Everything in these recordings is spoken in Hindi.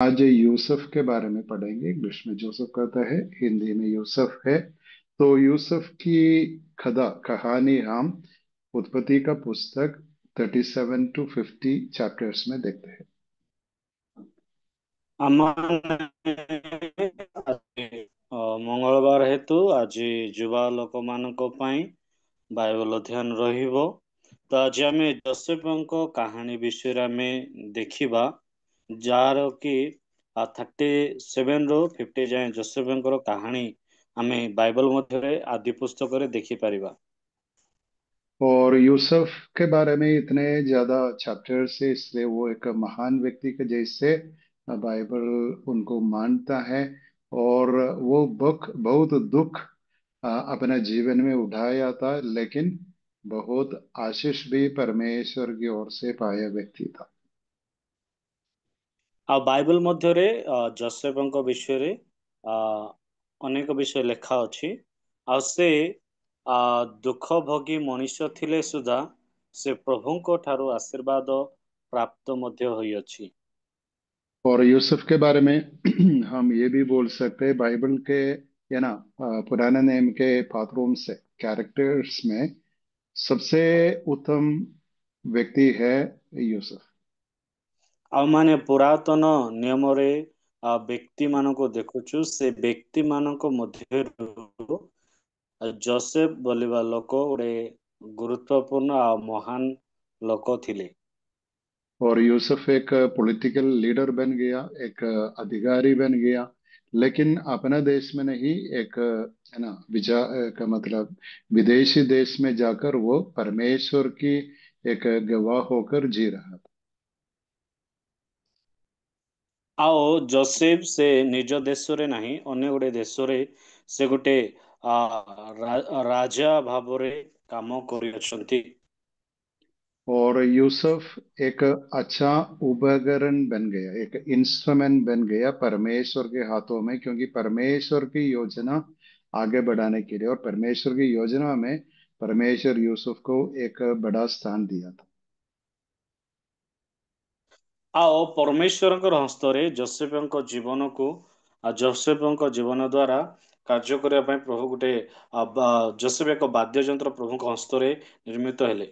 आज यूसुफ के बारे में पढ़ेंगे। इंग्लिश में जोसेफ कहता है, हिंदी में यूसुफ है। तो यूसुफ की कथा कहानी हम उत्पत्ति का पुस्तक 37 to 50 चैप्टर्स में देखते हैं। ମଙ୍ଗଳବାର ହେତୁ ଆଜି ଯୁବା ଲୋକମାନଙ୍କ ପାଇଁ ବାଇବଲ ଅଧ୍ୟୟନ ରହିବ। ତ ଆଜି ଆମେ ଯୋସେଫଙ୍କ କାହାଣୀ ବିଷୟରେ ଆମେ ଦେଖିବା, ଯାହାର କି 37 ରୁ 50 ଯାଏଁ ଯୋସେଫଙ୍କର କାହାଣୀ ଆମେ ବାଇବଲ ମଧ୍ୟରେ ଆଦି पुस्तकରେ ଦେଖିପାରିବା। और यूसुफ के बारे में इतने ज्यादा चैप्टर्स है, इसलिए वो एक महान व्यक्ति के जैसे बाइबल उनको मानता है। और वो बुक बहुत दुख अपने जीवन में उठाया था, लेकिन बहुत आशीष भी परमेश्वर की ओर से पाया व्यक्ति था। ଆଉ ବାଇବଲ ମଧ୍ୟରେ ଯୋସେଫଙ୍କ ବିଷୟରେ ଅ, ଅନେକ ବିଷୟ ଲେଖା ଅଛି। ଆଉ ସେ ଦୁଃଖ ଭୋଗୀ ମଣିଷ ଥିଲେ ସୁଦ୍ଧା ସେ ପ୍ରଭୁଙ୍କ ଠାରୁ ଆଶୀର୍ବାଦ ପ୍ରାପ୍ତ ମଧ୍ୟ ହୋଇଅଛି। और यूसुफ के बारे में हम ये भी बोल सकते हैं, बाइबल के पुराने नेम के पात्रों से कैरेक्टर्स में सबसे उत्तम व्यक्ति है यूसुफ। ଆଉ ମାନେ ପୁରାତନ ନିୟମରେ ବ୍ୟକ୍ତି ମାନଙ୍କୁ ଦେଖୁଛୁ, ସେ ବ୍ୟକ୍ତି ମାନଙ୍କ ମଧ୍ୟରୁ ଯୋସେଫ ବୋଲିବା ଲୋକ ଗୋଟେ ଗୁରୁତ୍ୱପୂର୍ଣ୍ଣ ଆଉ ମହାନ ଲୋକ ଥିଲେ। और यूसुफ एक पॉलिटिकल लीडर बन गया, एक अधिकारी बन गया, लेकिन अपना देश में नहीं, एक है ना विजा का मतलब विदेशी देश में जाकर वो परमेश्वर की एक गवाह होकर जी रहा था। ଆଉ ଯୋସେଫ ସେ ନିଜ ଦେଶରେ ନାହିଁ, ଅନ୍ୟ ଗୋଟେ ଦେଶରେ ସେ ଗୋଟେ ରାଜା ଭାବରେ କାମ କରିଅଛନ୍ତି। और यूसुफ एक अच्छा उपकरण बन गया, एक इंस्ट्रूमेंट बन गया परमेश्वर के हाथों में, क्योंकि परमेश्वर की योजना आगे बढ़ाने के लिए और परमेश्वर की योजना में परमेश्वर यूसुफ को एक बड़ा स्थान दिया था। ଆଉ ପରମେଶ୍ୱରଙ୍କର ହସ୍ତରେ ଯୋସେଫଙ୍କ ଜୀବନକୁ ଯୋସେଫଙ୍କ ଜୀବନ ଦ୍ୱାରା କାର୍ଯ୍ୟ କରିବା ପାଇଁ ପ୍ରଭୁ ଗୋଟେ ଯୋସେଫ ଏକ ବାଦ୍ୟଯନ୍ତ୍ର ପ୍ରଭୁଙ୍କ ହସ୍ତରେ ନିର୍ମିତ ହେଲେ।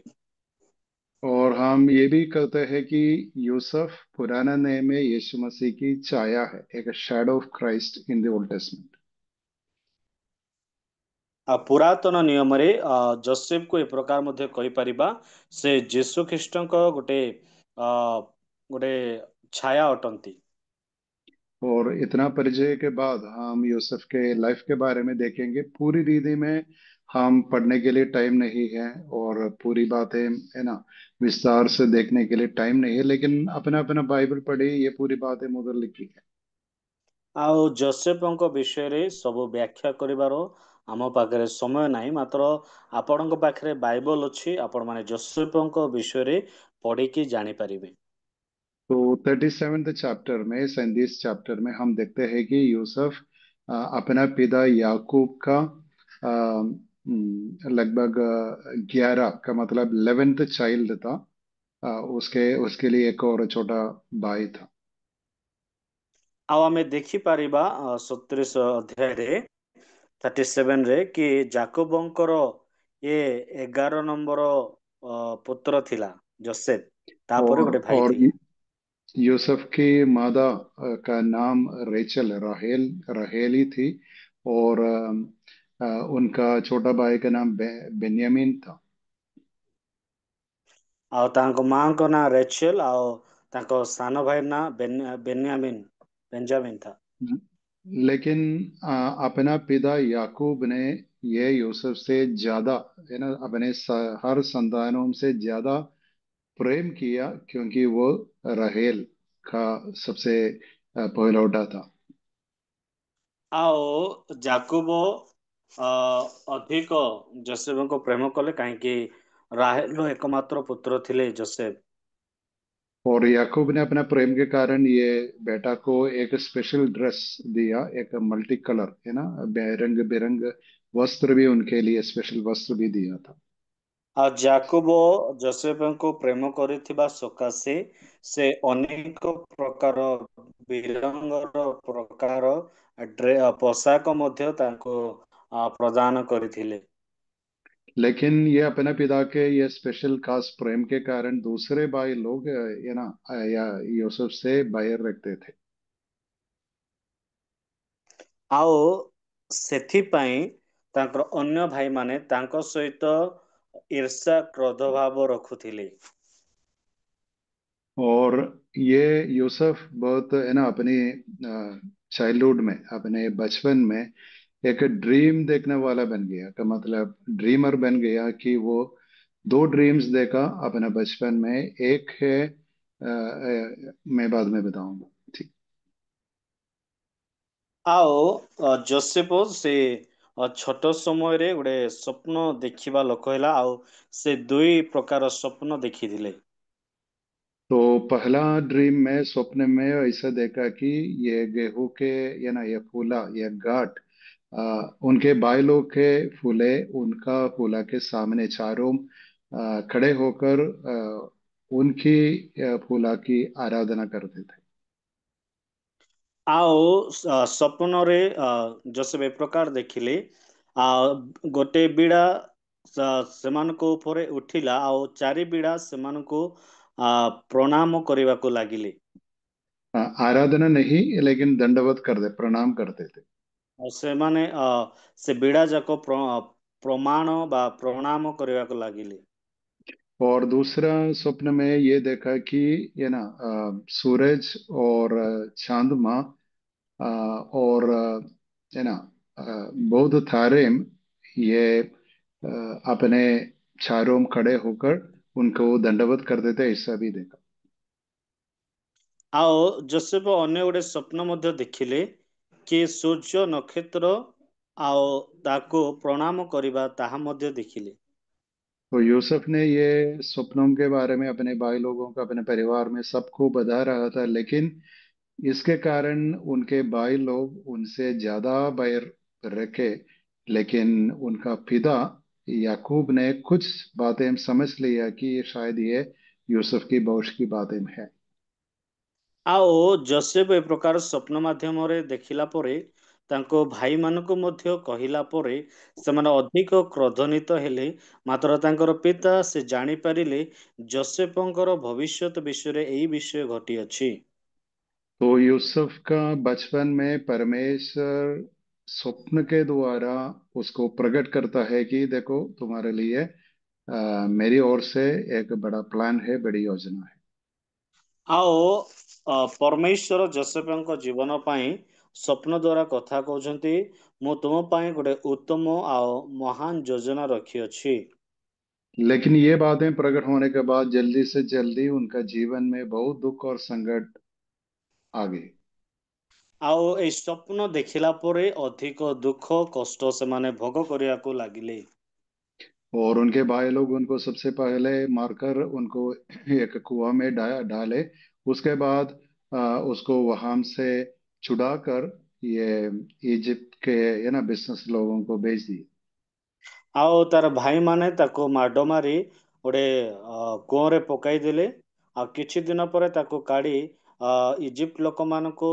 और हम ये भी कहते हैं कि यूसुफ पुराना नेम में यीशु मसीह की छाया है, एक shadow of Christ in the old testament. ପୁରାତନ ନିୟମରେ ଯୋସେଫକୁ ଏ ପ୍ରକାର ମଧ୍ୟ କହିପାରିବା, ସେ ଯୀଶୁ ଖ୍ରୀଷ୍ଟଙ୍କ ଅ, ଗୋଟେ ଛାୟା ଅଟନ୍ତି। और इतना परिचय के बाद हम यूसुफ के लाइफ के बारे में देखेंगे। पूरी रीति में हम पढ़ने के लिए टाइम नहीं है, और पूरी बातें है ना विस्तार से देखने के लिए टाइम नहीं है, लेकिन अपना अपना बाइबल पढ़े, ये पूरी बातें उधर लिखी है। ଆଉ ଯୋସେଫଙ୍କ ବିଷୟରେ ସବୁ ବ୍ୟାଖ୍ୟା କରିବାର ଆମ ପାଖରେ ସମୟ ନାହିଁ, ମାତ୍ର ଆପଣଙ୍କ ପାଖରେ ବାଇବଲ ଅଛି, ଆପଣମାନେ ଯୋସେଫଙ୍କ ବିଷୟରେ ପଢିକି ଜାଣିପାରିବେ। तो 37 चैप्टर में, 37 चैप्टर में हम देखते हैं कि यूसुफ अपना पिता याकूब का लगभग 11 का मतलब 11th चाइल्ड था। उसके उसके लिए एक और छोटा भाई था। ଆଉ ଆମେ ଦେଖିପାରିବା 37 ଅଧ୍ୟାୟରେ 37ରେ କି ଜାକବଙ୍କର ଏ 11 ନମ୍ବର ପୁତ୍ର ଥିଲା ଯୋସେଫ, ତାପରେ ଗୋଟେ ଭାଇ और ଥିଲେ। यूसुफ की मादा का नाम रेचल राहेल राहेली थी। और उनका छोटा भाई का नाम बेन्यामीन था। ଆଉ ତାଙ୍କ ମାଙ୍କ ନାଁ ରେଚେଲ, ଆଉ ତାଙ୍କ ସାନ ଭାଇର ନାଁ ବେଞ୍ଜାମିନ था। लेकिन अपना पिता याकूब ने ये यूसुफ से ज्यादा है ना अपने हर संतानों से ज्यादा प्रेम किया, क्योंकि वो राहेल का सबसे पहलौठा था। ଆଉ ଜାକୁବ ଅ, ଅଧିକ ଯୋସେଫଙ୍କୁ ପ୍ରେମ କଲେ, କାହିଁକି ରାହେଲର एकमात्र पुत्र ଥିଲେ ଯୋସେଫ। और याकूब ने अपना प्रेम के कारण ये बेटा को एक स्पेशल ड्रेस दिया, एक मल्टी कलर है ना रंग बिरंग वस्त्र भी, उनके लिए स्पेशल वस्त्र भी दिया था। ଆଉ ଜାକୁବ ଯୋସେଫଙ୍କୁ ପ୍ରେମ କରିଥିବା ସକାଶେ ସେ ଅନେକ ପ୍ରକାର ବିରଙ୍ଗର ପ୍ରକାର ପୋଷାକ ମଧ୍ୟ तांको प्रदान କରିଥିଲେ। लेकिन ये अपने पिता के ये स्पेशल खास प्रेम के कारण दूसरे भाई लोग ये ना या यूसुफ से बैर रखते थे। ଆଉ ସେଥିପାଇଁ ତାଙ୍କର ଅନ୍ୟ ଭାଇମାନେ ତାଙ୍କ ସହିତ ଈର୍ଷା କ୍ରୋଧ ଭାବ ରଖୁଥିଲେ। और ये यूसुफ बहुत है ना अपनी चाइल्डहुड में अपने बचपन में एक ड्रीम देखने वाला बन गया का मतलब ड्रीमर बन गया कि वो दो ड्रीम्स देखा अपने बचपन में। एक है मैं बाद में बताऊंगा। ठीक। ଆଉ ଯୋସେଫ ସେ ଛୋଟ ସମୟରେ ଗୋଟେ ସ୍ୱପ୍ନ ଦେଖିବା ଲୋକ ହେଲା ଆଉ ସେ ଦୁଇ प्रकार स्वप्न ଦେଖିଥିଲେ। तो पहला ड्रीम में स्वप्न में ऐसा देखा कि ये गेहूं के ये ना ये फूला ये गांठ उनके बालों के फूले उनका फूला के सामने चारों खड़े होकर उनकी फूला की आराधना करते थे। ଆଉ ସ୍ୱପ୍ନରେ ଯୋସେଫ ଏ ପ୍ରକାର ଦେଖିଲେ ଆ ଗୋଟେ ବିଡ଼ା ସେମାନଙ୍କ ଉପରେ ଉଠିଲା ଆଉ ଚାରି ବିଡ଼ା ସେମାନଙ୍କୁ ପ୍ରଣାମ କରିବାକୁ ଲାଗିଲେ। आराधना नहीं लेकिन दंडवत करते प्रणाम करते थे। ଆଉ ସେମାନେ ସେ ବିଡ଼ା ଯାକ ପ୍ରମାଣ ବା ପ୍ରଣାମ କରିବାକୁ ଲାଗିଲେ। और दूसरा स्वप्न में ये देखा कि ये ना सूरज और चांद्रमा और है ना बौद्ध तारे ये अपने चारों खड़े होकर उनको दंडवत करते थे ऐसा भी देखा। ଆଉ ଯୋସେଫ ଅନ୍ୟ ଗୋଟେ ସ୍ୱପ୍ନ ମଧ୍ୟ ଦେଖିଲେ କି ସୂର୍ଯ୍ୟ ନକ୍ଷତ୍ର ଆଉ ତାକୁ प्रणाम କରିବା ତାହା ମଧ୍ୟ ଦେଖିଲେ। तो यूसुफ ने ये स्वप्नों के बारे में अपने भाई लोगों को अपने परिवार में सबको बता रहा था, लेकिन इसके कारण उनके भाई लोग उनसे ज्यादा बैर रखे। लेकिन उनका पिता याकूब ने कुछ बातें समझ लिया कि ये शायद ये यूसुफ की भविष्य की बातें हैं। ଆଉ ଯୋସେଫ ଏ ପ୍ରକାର ସ୍ୱପ୍ନ ମାଧ୍ୟମରେ ଦେଖିଲା ପରେ ତାଙ୍କ ଭାଇମାନଙ୍କୁ ମଧ୍ୟ କହିଲା ପରେ ସେମାନେ ଅଧିକ କ୍ରୋଧାନ୍ୱିତ ହେଲେ। ମାତ୍ର ତାଙ୍କର ପିତା ସେ ଜାଣିପାରିଲେ ଯୋସେଫଙ୍କର ଭବିଷ୍ୟତ ବିଷୟରେ ଏଇ ବିଷୟ ଘଟିଅଛି। तो यूसुफ का बचपन में परमेश्वर स्वप्न के द्वारा उसको प्रकट करता है कि देखो तुम्हारे लिए मेरी ओर से एक बड़ा प्लान है, बड़ी योजना है। ଆଉ ପରମେଶ୍ୱର ଯୋସେଫଙ୍କ ଜୀବନ ପାଇଁ ସ୍ୱପ୍ନ ଦ୍ୱାରା କଥା କହୁଛନ୍ତି ମୁଁ ତୁମ ପାଇଁ ଗୋଟେ ଉତ୍ତମ ଆଉ ମହାନ ଯୋଜନା ରଖିଅଛି। लेकिन ये बातें प्रकट होने के बाद जल्दी से जल्दी उनका जीवन में बहुत दुख और संकट आ गए। ଆଉ ଏଇ ସ୍ୱପ୍ନ ଦେଖିଲା ପରେ ଅଧିକ ଦୁଃଖ କଷ୍ଟ ସେମାନେ ଭୋଗ କରିବାକୁ ଲାଗିଲେ। और उनके भाई लोग उनको सबसे पहले मारकर उनको एक कुआं में डाले। उसके बाद उसको वहां से छुड़ाकर ये इजिप्ट के ये ना बिजनेस लोगों को बेच दिए। ଆଉ ତାର ଭାଇମାନେ ତାକୁ ମାଡ ମାରି ଗୋଟେ କୂଅରେ ପକାଇଦେଲେ। ଆଉ କିଛି ଦିନ ପରେ ତାକୁ କାଢି ଇଜିପ୍ଟ ଲୋକମାନଙ୍କୁ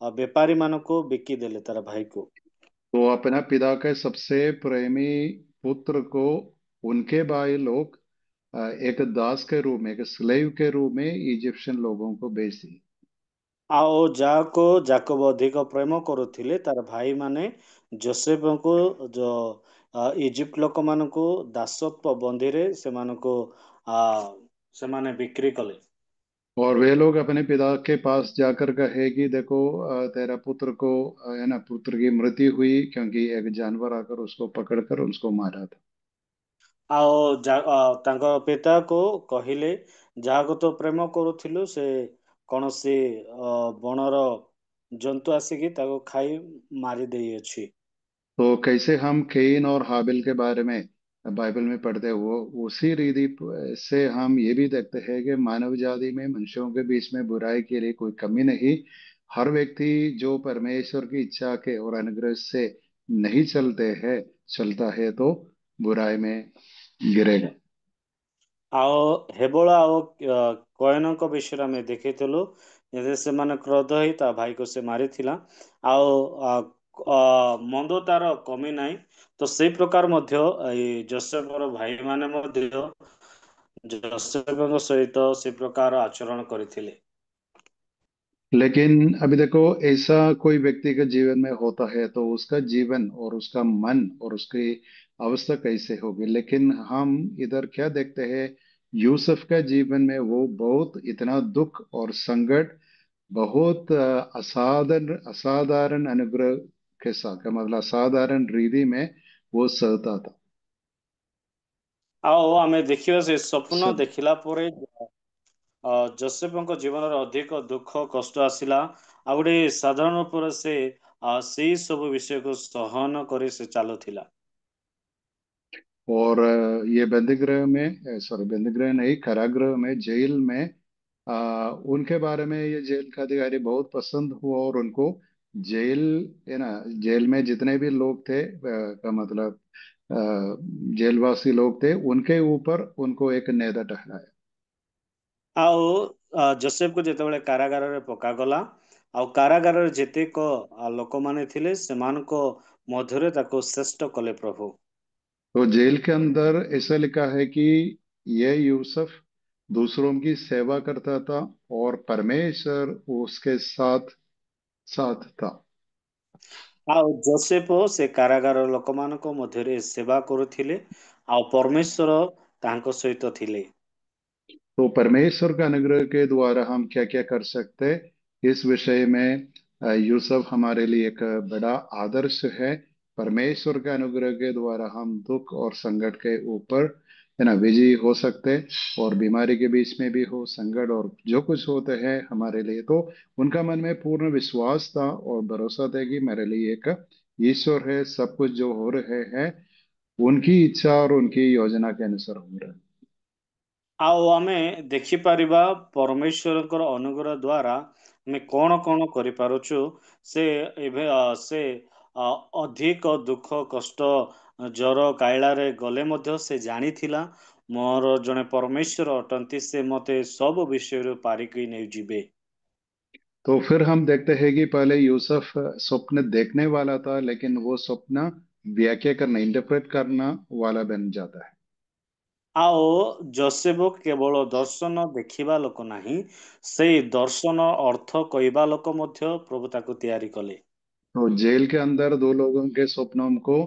ବେପାରୀମାନଙ୍କୁ ବିକିଦେଲେ ତାର ଭାଇକୁ। तो अपना पिता के सबसे प्रेमी पुत्र को उनके भाई लोग एक दास के रूप में एक स्लेव के रूप में इजिप्शियन लोगों को बेच दिए। ଆଉ ଯାହାକୁ ଯାକବ ଅଧିକ ପ୍ରେମ କରୁଥିଲେ ତାର ଭାଇମାନେ ଯୋସେଫଙ୍କୁ ଇଜିପ୍ଟ ଲୋକମାନଙ୍କୁ ଦାସତ୍ୱ ବନ୍ଦୀରେ ସେମାନଙ୍କୁ ଆ, ସେମାନେ ବିକ୍ରି କଲେ। और वे लोग अपने पिता के पास जाकर कहे कि देखो तेरा पुत्र को है ना पुत्र की मृत्यु हुई क्योंकि एक जानवर आकर उसको पकड़कर उसको मारा था। ଆଉ ତାଙ୍କ ପିତାକୁ କହିଲେ ଯାହାକୁ ତୁ ପ୍ରେମ କରୁଥିଲୁ ସେ କୌଣସି ବଣର ଜନ୍ତୁ ଆସିକି ତାକୁ ଖାଇ ମାରି ଦେଇଅଛି। तो कैसे हम कैन और हाबिल के बारे में बाइबल में पढ़ते हो उसी रीति से हम ये भी देखते हैं कि मानव जाति में मनुष्यों के बीच में बुराई के लिए कोई कमी नहीं। हर व्यक्ति जो परमेश्वर की इच्छा के और अनुग्रह से नहीं चलते हैं चलता है तो बुराई में गिरेगा। ଆଉ ହେବଳ ଆଉ କଏନଙ୍କ ବିଷୟରେ ଆମେ ଦେଖିଥିଲୁ ଯେ ସେମାନେ କ୍ରୋଧ ହେଇ ତା ଭାଇକୁ ସେ ମାରିଥିଲା। ଆଉ ଆ, ମନ୍ଦ ତାର କମି ନାହିଁ। ତ ସେଇ ପ୍ରକାର ମଧ୍ୟ ଏଇ ଯୋସେଫର ଭାଇମାନେ ମଧ୍ୟ ଯୋସେଫଙ୍କ ସହିତ ସେ ପ୍ରକାର ଆଚରଣ କରିଥିଲେ। लेकिन अभी देखो, ऐसा कोई व्यक्ति के जीवन में होता है तो उसका जीवन और उसका मन और उसकी अवस्था कैसे होगी। लेकिन हम इधर क्या देखते हैं, यूसुफ का जीवन में वो बहुत इतना दुख और संकट, बहुत असाधारण असाधारण अनुग्रह के साथ का मतलब असाधारण रीति में वो सहता था ଆଉ ଆମେ ଦେଖିବା ସେ ସ୍ୱପ୍ନ सब। ଦେଖିଲା ପରେ ଯୋସେଫଙ୍କ ଜୀବନରେ ଅଧିକ ଦୁଃଖ କଷ୍ଟ ଆସିଲା। ଆଉ ଗୋଟେ ସାଧାରଣ ଉପରେ ସେ ସେଇ ସବୁ ବିଷୟକୁ ସହନ କରି ସେ ଚାଲୁଥିଲା। और ये बंदीगृह में, सॉरी बंदीगृह नहीं, कारागृह में, जेल में, उनके बारे में ये जेल का अधिकारी बहुत पसंद हुआ और उनको जेल, है ना, जेल में जितने भी लोग थे, का मतलब जेलवासी लोग थे, उनके ऊपर उनको एक नेता ठहराया। ଆଉ ଯୋସେଫକୁ ଯେତେବେଳେ କାରାଗାରରେ ପକାଗଲା, ଆଉ କାରାଗାରରେ ଯେତେକ ଲୋକମାନେ ଥିଲେ ସେମାନଙ୍କ ମଧ୍ୟରେ ତାକୁ ଶ୍ରେଷ୍ଠ କଲେ ପ୍ରଭୁ। तो जेल के अंदर ऐसा लिखा है कि ये यूसुफ दूसरों की सेवा करता था और परमेश्वर उसके साथ साथ था। ଆଉ ଯୋସେଫ ସେ କାରାଗାର ଲୋକମାନଙ୍କ ମଧ୍ୟରେ ସେବା କରୁଥିଲେ ଆଉ ପରମେଶ୍ୱର ତାଙ୍କ ସହିତ ଥିଲେ। तो परमेश्वर का अनुग्रह के द्वारा हम क्या क्या कर सकते हैं, इस विषय में यूसुफ हमारे लिए एक बड़ा आदर्श है। परमेश्वर के अनुग्रह के द्वारा हम दुख और संकट के ऊपर, है ना, विजयी हो सकते हैं। और बीमारी के बीच में भी हो संकट और जो कुछ होते हैं हमारे लिए, तो उनका मन में पूर्ण विश्वास था और भरोसा था कि मेरे लिए एक ईश्वर है, सब कुछ जो हो रहे हैं उनकी इच्छा और उनकी योजना के अनुसार हो रहा है। ଆଉ ଆମେ ଦେଖିପାରିବା ପରମେଶ୍ୱରଙ୍କର ଅନୁଗ୍ରହ ଦ୍ୱାରା ଆମେ କଣ କଣ କରିପାରୁଛୁ। ସେ ଏବେ ସେ ଅ, ଅଧିକ ଦୁଃଖ କଷ୍ଟ ଜର କାଇଳାରେ ଗଲେ ମଧ୍ୟ ସେ ଜାଣିଥିଲା ମୋର ଜଣେ ପରମେଶ୍ୱର ଅଟନ୍ତି, ସେ ମୋତେ ସବୁ ବିଷୟରୁ ପାରିକି ନେଇଯିବେ। तो फिर हम देखते हैं कि पहले यूसुफ स्वप्न देखने वाला था, लेकिन वो स्वप्न व्याख्या करना, इंटरप्रेट करना वाला बन जाता है। ଆଉ ଯୋସେଫ କେବଳ ଦର୍ଶନ ଦେଖିବା ଲୋକ ନାହିଁ, ସେଇ ଦର୍ଶନ ଅର୍ଥ କହିବା ଲୋକ ମଧ୍ୟ ପ୍ରଭୁ ତାକୁ ତିଆରି कले। तो जेल के अंदर दो लोगों के स्वप्नों को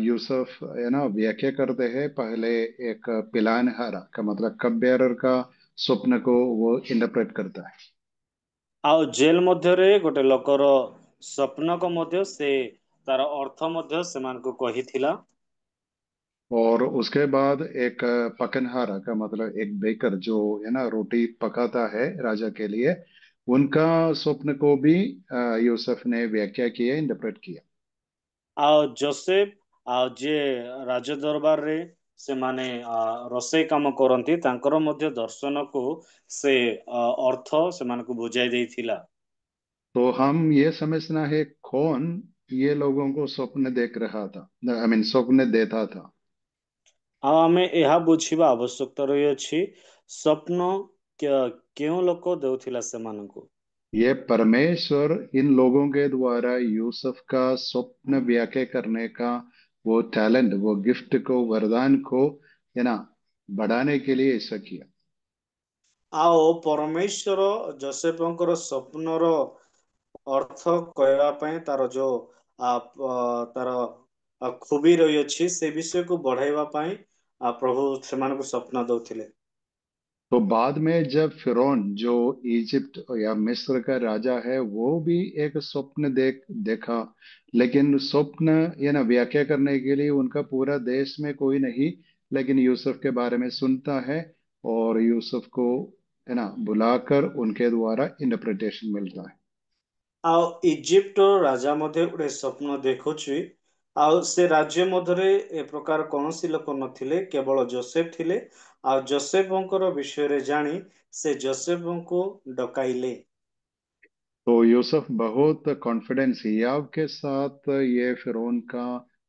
यूसुफ, है ना, व्याख्या करते हैं। पहले एक पिलानहारा का मतलब कप बेरर का स्वप्न को वो इंटरप्रेट करता है। ଆଉ ଜେଲ ମଧ୍ୟରେ ଗୋଟେ ଲୋକର ସ୍ୱପ୍ନକ ମଧ୍ୟ ସେ ତାର ଅର୍ଥ ମଧ୍ୟ ସେମାନଙ୍କୁ କହିଥିଲା। और उसके बाद एक पकनहारा का मतलब एक बेकर जो, है ना, रोटी पकाता है राजा के लिए, उनका स्वप्न को भी यूसुफ ने व्याख्या किया, इंटरप्रेट किया। ଆଉ ଯୋସେଫ ଆଉ ଯିଏ ରାଜ ଦରବାରରେ ସେମାନେ ରୋଷେଇ କାମ କରନ୍ତି ତାଙ୍କର ମଧ୍ୟ ଦର୍ଶନକୁ ସେ ଅର୍ଥ ସେମାନଙ୍କୁ ବୁଝାଇ ଦେଇଥିଲା। तो हम ये समझना है कौन ये लोगों को स्वप्न देख रहा था, आई मीन स्वप्न देता था। ଆଉ ଆମେ ଏହା ବୁଝିବା ଆବଶ୍ୟକତା ରହିଅଛି ସ୍ୱପ୍ନ କେଉଁ ଲୋକ ଦେଉଥିଲା ସେମାନଙ୍କୁ। ये परमेश्वर इन लोगों के द्वारा यूसुफ का स्वप्न व्याख्या करने का वो टैलेंट, वो गिफ्ट को, वरदान को, है ना, बढ़ाने के लिए ऐसा किया। ଆଉ ପରମେଶ୍ୱର ଯୋସେଫଙ୍କର ସ୍ୱପ୍ନର ଅର୍ଥ କହିବା ପାଇଁ ତାର ଯୋଉ ତାର ଖୁବି ରହିଅଛି ସେ ବିଷୟକୁ ବଢାଇବା ପାଇଁ ପ୍ରଭୁ ସେମାନଙ୍କୁ ସ୍ୱପ୍ନ ଦଉଥିଲେ। तो बाद में जब फिरौन जो इजिप्ट या मिस्र का राजा है, वो भी एक स्वप्न देखा। लेकिन स्वप्न, ये ना, व्याख्या करने के लिए उनका पूरा देश में कोई नहीं, लेकिन यूसुफ के बारे में सुनता है और यूसुफ को, है ना, बुलाकर उनके द्वारा इंटरप्रिटेशन मिलता है। ଆଉ ଇଜିପ୍ଟ ରାଜା ମଧ୍ୟ ଗୋଟେ ସ୍ୱପ୍ନ ଦେଖୁଛି। ଆଉ ସେ ରାଜ୍ୟ ମଧ୍ୟରେ ଏ ପ୍ରକାର କୌଣସି ଲୋକ ନଥିଲେ, କେବଳ ଯୋସେଫ ଥିଲେ। ଆଉ ଯୋସେଫଙ୍କର ବିଷୟରେ ଜାଣି ସେ ଯୋସେଫଙ୍କୁ ଡକାଇଲେ। तो यूसुफ बहुत कॉन्फिडेंस हियाव के साथ ये फिरौन का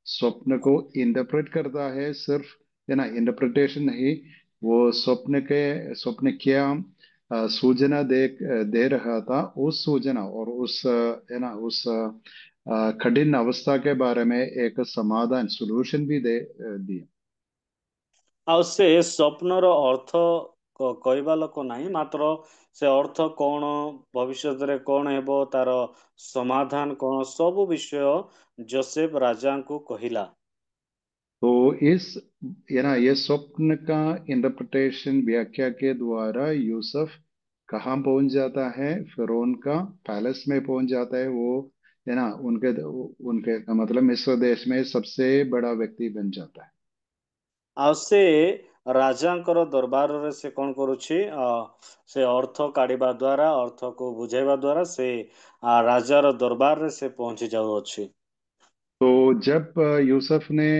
स्वप्न को इंटरप्रेट करता है। सिर्फ है ना इंटरप्रिटेशन नहीं, वो स्वप्न क्या सूचना दे रहा था, उस सूचना और उस है ना उस कठिन अवस्था के बारे में एक समाधान सोल्यूशन भी दिया। ଆଉ ସେ ସ୍ୱପ୍ନର ଅର୍ଥ କହିବା ଲୋକ ନାହିଁ, ମାତ୍ର ସେ ଅର୍ଥ କଣ, ଭବିଷ୍ୟତରେ କଣ ହେବ, ତାର ସମାଧାନ କଣ, ସବୁ ବିଷୟ ଯୋସେଫ ରାଜାଙ୍କୁ କହିଲା। तो इस ये ना ये स्वप्न का इंटरप्रिटेशन व्याख्या के द्वारा यूसुफ कहाँ पहुंच जाता है, फिरौन का पैलेस में पहुंच जाता है। वो है ना उनके उनके मतलब मिस्र देश में सबसे बड़ा व्यक्ति बन जाता है। ଆଉ ସେ ରାଜାଙ୍କର ଦରବାରରେ ସେ କଣ କରୁଛି, ସେ ଅର୍ଥ କାଢିବା ଦ୍ଵାରା, ଅର୍ଥକୁ ବୁଝାଇବା ଦ୍ଵାରା ସେ ରାଜାର ଦରବାରରେ ସେ ପହଞ୍ଚି ଯାଉଅଛି। तो जब यूसुफ ने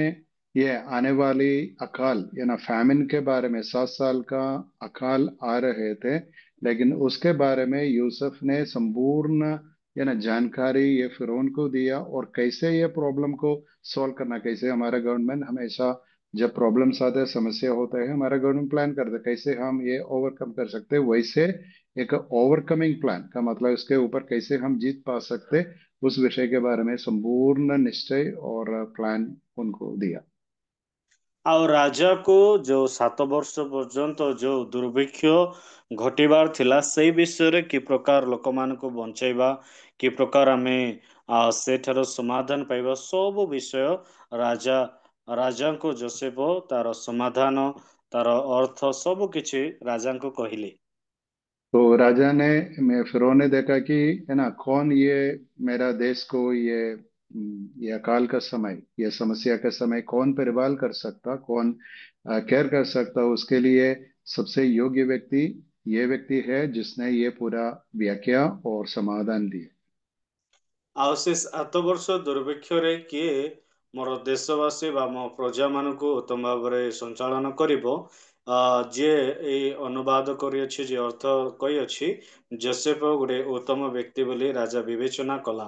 ये आने वाली अकाल या ना फैमिन के बारे में, 7 साल का अकाल आ रहे थे, लेकिन उसके बारे में यूसुफ ने संपूर्ण या ना जानकारी ये फिरौन को दिया, और कैसे ये प्रॉब्लम को सॉल्व करना। कैसे हमारा गवर्नमेंट हमेशा जब प्रॉब्लम्स आते हैं, समस्या होता है, हमारा गवर्नमेंट प्लान करता है कैसे हम ये ओवरकम कर सकते हैं। वैसे एक ओवरकमिंग प्लान का मतलब इसके ऊपर कैसे हम जीत पा सकते, उस विषय के बारे में संपूर्ण निश्चय और प्लान उनको दिया। ଆଉ ରାଜାକୁ ଯୋଉ 7 ବର୍ଷ ପର୍ଯ୍ୟନ୍ତ ଯୋଉ ଦୁର୍ଭିକ୍ଷ ଘଟିବାର ଥିଲା, ସେଇ ବିଷୟରେ କି ପ୍ରକାର ଲୋକମାନଙ୍କୁ ବଞ୍ଚେଇବା, କି ପ୍ରକାର ଆମେ ସେଠାରୁ ସମାଧାନ ପାଇବା, ସବୁ ବିଷୟ ରାଜା ରାଜାଙ୍କୁ ଯୋସେଫ ତାର ସମାଧାନ, ତାର ଅର୍ଥ सब କିଛି ରାଜାଙ୍କୁ କହିଲେ। तो राजा ने मैं फिरौन ने देखा कि है ना कौन ये मेरा देश को ये अकाल का समय, ये समस्या का समय कौन परिपाल कर सकता, कौन केयर कर सकता, उसके लिए सबसे योग्य व्यक्ति ये व्यक्ति है जिसने ये पूरा व्याख्या और समाधान दिया। ଆଉ ସେ 7 ବର୍ଷ ଦୁର୍ଭିକ୍ଷରେ କିଏ ମୋର ଦେଶବାସୀ ବା ମୋ ପ୍ରଜାମାନଙ୍କୁ ଉତ୍ତମ ଭାବରେ ସଞ୍ଚାଳନ କରିବ, ଯିଏ ଏଇ ଅନୁବାଦ କରିଅଛି, ଯିଏ ଅର୍ଥ କହିଅଛି, ଯୋସେଫ ଗୋଟେ ଉତ୍ତମ ବ୍ୟକ୍ତି ବୋଲି ରାଜା ବିବେଚନା କଲା।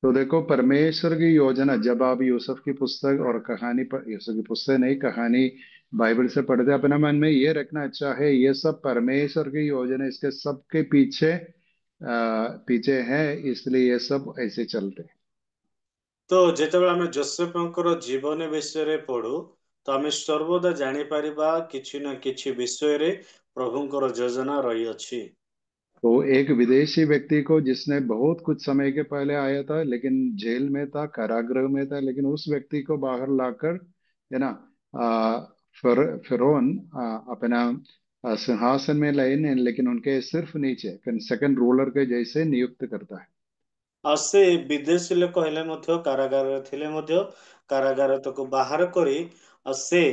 तो देखो परमेश्वर की योजना, जब आप यूसुफ की पुस्तक और कहानी पर, यूसुफ की पुस्तक नहीं कहानी बाइबल से पढ़ते, अपने मन में ये रखना अच्छा है, ये सब परमेश्वर की योजना, इसके सबके पीछे पीछे है, इसलिए ये सब ऐसे चलते हैं। ତ ଯେତେବେଳେ ଆମେ ଯୋସେଫଙ୍କର ଜୀବନୀ ବିଷୟରେ ପଢୁ, ତ ଆମେ ସର୍ବଦା ଜାଣିପାରିବା କିଛି ନା କିଛି ବିଷୟରେ ପ୍ରଭୁଙ୍କର ଯୋଜନା ରହିଅଛି। तो एक विदेशी व्यक्ति को जिसने बहुत कुछ समय के पहले आया था, लेकिन जेल में था, कारागृह में था, लेकिन उस व्यक्ति को बाहर लाकर है ना फिरौन अपना सिंहासन में लाए, लेकिन उनके सिर्फ नीचे सेकंड रूलर के जैसे नियुक्त करता है। ଆଉ ସେ ବିଦେଶୀ ଲୋକ ହେଲେ ମଧ୍ୟ, କାରାଗାରରେ ଥିଲେ ମଧ୍ୟ, କାରାଗାର ତାକୁ ବାହାର କରି ସେ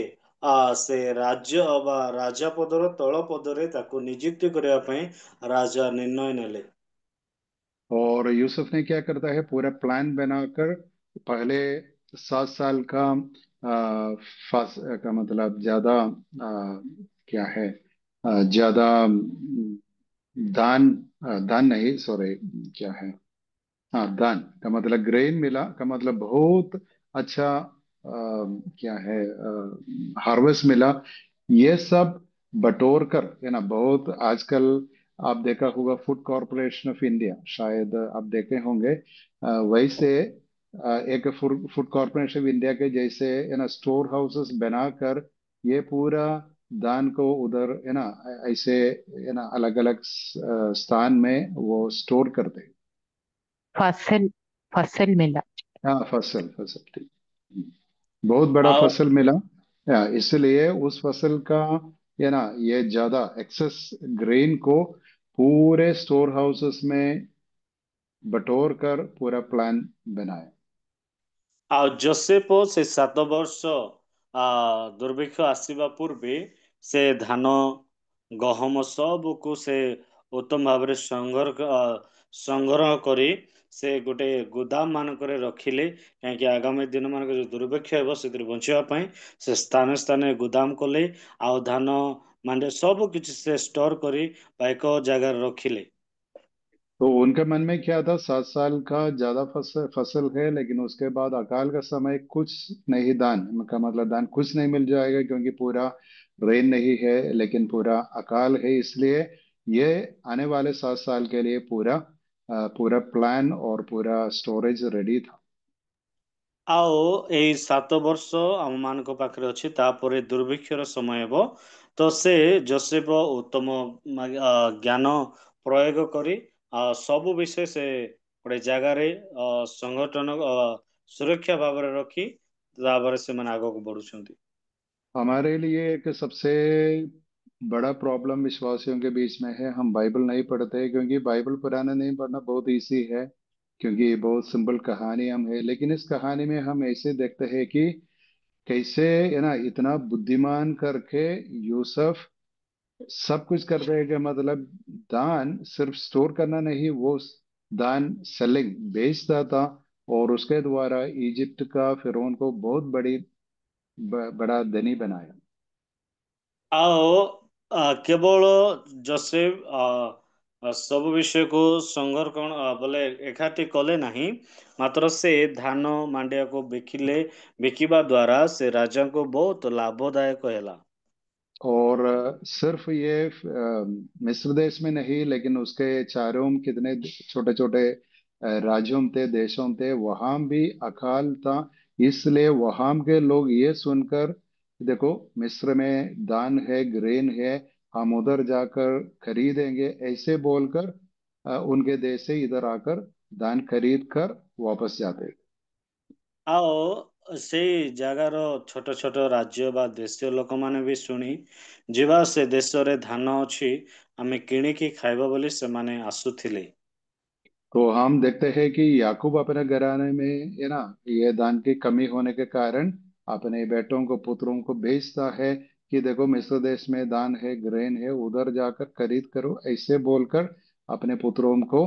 ସେ ରାଜ୍ୟ ବା ରାଜା ପଦର ତଳ ପଦରେ ତାକୁ ନିଯୁକ୍ତି କରିବା ପାଇଁ ରାଜା ନିର୍ଣ୍ଣୟ ନେଲେ। और यूसुफ ने क्या करता है, पूरा प्लान बनाकर पहले 7 साल का फास का मतलब ज्यादा क्या है, ज्यादा दान, दान नहीं, सॉरी, क्या है, हाँ दान का मतलब ग्रेन मिला का मतलब बहुत अच्छा क्या है, हार्वेस्ट मिला। ये सब बटोर कर है ना, बहुत आजकल आप देखा होगा फूड कॉरपोरेशन ऑफ इंडिया, शायद आप देखे होंगे, वैसे एक food food corporation of India के जैसे है ना स्टोर हाउसेस बनाकर ये पूरा दान को उधर है ना ऐसे है ना अलग अलग स्थान में वो स्टोर करते हैं। फसल फसल मिला। हाँ फसल फसल ठीक। बहुत बड़ा ଆଉ फसल मिला, इसलिए उस फसल का ये ना ये ज्यादा एक्सेस ग्रेन को पूरे स्टोर हाउसेस में बटोर कर पूरा प्लान बनाया। ଆଉ ଯୋସେଫ ସେ 7 ବର୍ଷ ଦୁର୍ଭିକ୍ଷ ଆସିବା ପୂର୍ବେ ସେ ଧାନ, ଗହମ ସବୁକୁ ସେ ଉତ୍ତମ ଭାବରେ ସଂଗ୍ରହ କରି ସେ ଗୋଟେ ଗୋଦାମ ମାନଙ୍କରେ ରଖିଲେ, କାହିଁକି ଆଗାମୀ ଦିନ ମାନଙ୍କରେ ଯୋଉ ଦୁର୍ଭିକ୍ଷ ହେବ ସେଥିରୁ ବଞ୍ଚିବା ପାଇଁ ସେ ସ୍ଥାନେ ସ୍ଥାନେ ଗୋଦାମ କଲେ। ଆଉ ଧାନ, ମାଣ୍ଡିଆ ସବୁ କିଛି ସେ ଷ୍ଟୋର କରି ବା ଏକ ଜାଗାରେ ରଖିଲେ। तो उनके मन में क्या था, 7 साल का ज्यादा फसल है, लेकिन उसके बाद अकाल का समय कुछ नहीं, दान का मतलब दान कुछ नहीं मिल जाएगा, क्योंकि पूरा रेन नहीं है, लेकिन पूरा अकाल है। इसलिए ये आने वाले 7 साल के लिए पूरा पूरा प्लान और पूरा स्टोरेज रेडी था। ଆଉ ଏଇ 7 ବର୍ଷ ଆମ ମାନଙ୍କ ପାଖରେ ଅଛି, ତାପରେ ଦୁର୍ଭିକ୍ଷର ସମୟ ହେବ। ତ ସେ ଯୋସେଫ ଉତ୍ତମ ଜ୍ଞାନ ପ୍ରୟୋଗ କରି ସବୁ ବିଷୟ ସେ ଗୋଟେ ଜାଗାରେ ସଂଗଠନ ସୁରକ୍ଷା ଭାବରେ ରଖି ତାପରେ ସେମାନେ ଆଗକୁ ବଢୁଛନ୍ତି। हमारे लिए एक सबसे बड़ा प्रॉब्लम विश्वासियों के बीच में है, हम बाइबल नहीं पढ़ते, क्योंकि बाइबल पुराना नहीं पढ़ना बहुत इजी है, क्योंकि बहुत सिंपल कहानी हम है। लेकिन इस कहानी में हम ऐसे देखते हैं कि कैसे, है ना, इतना बुद्धिमान करके यूसुफ सब कुछ करते हैं, कि मतलब दान सिर्फ स्टोर करना नहीं, वो दान सेलिंग बेचता था, और उसके द्वारा इजिप्ट का फिरौन को बहुत बड़ा धनी बनाया। ଆଉ କେବଳ ଯୋସେଫ ସବୁ ବିଷୟକୁ ସଂରକ୍ଷଣ ବୋଲେ ଏକାଠି କଲେ ନାହିଁ, ମାତ୍ର ସେ ଧାନ ମାଣ୍ଡିଆକୁ ବିକିବା ଦ୍ୱାରା ସେ ରାଜାଙ୍କୁ ବହୁତ ଲାଭଦାୟକ ହେଲା। और सिर्फ ये मिस्र देश में नहीं, लेकिन उसके चारों कितने छोटे छोटे राज्यों थे, देशों थे, वहां भी अकाल था। इसलिए वहां के लोग ये सुनकर, देखो मिस्र में दान है, ग्रेन है, हम उधर जाकर खरीदेंगे, ऐसे बोलकर उनके देश से इधर आकर दान खरीद कर वापस जाते। ଆଉ ସେଇ ଜାଗାର ଛୋଟ ଛୋଟ ରାଜ୍ୟ ବା ଦେଶୀୟ ଲୋକମାନେ ବି ଶୁଣି, ଯିବା ସେ ଦେଶରେ ଧାନ ଅଛି, ଆମେ କିଣିକି ଖାଇବା ବୋଲି ସେମାନେ ଆସୁଥିଲେ। तो हम देखते हैं कि याकूब अपने घराने में, है ना, ये दान की कमी होने के कारण अपने बेटों को, पुत्रों को भेजता है कि देखो मिस्र देश में दान है, ग्रेन है, उधर जाकर खरीद करो, ऐसे बोलकर अपने पुत्रों को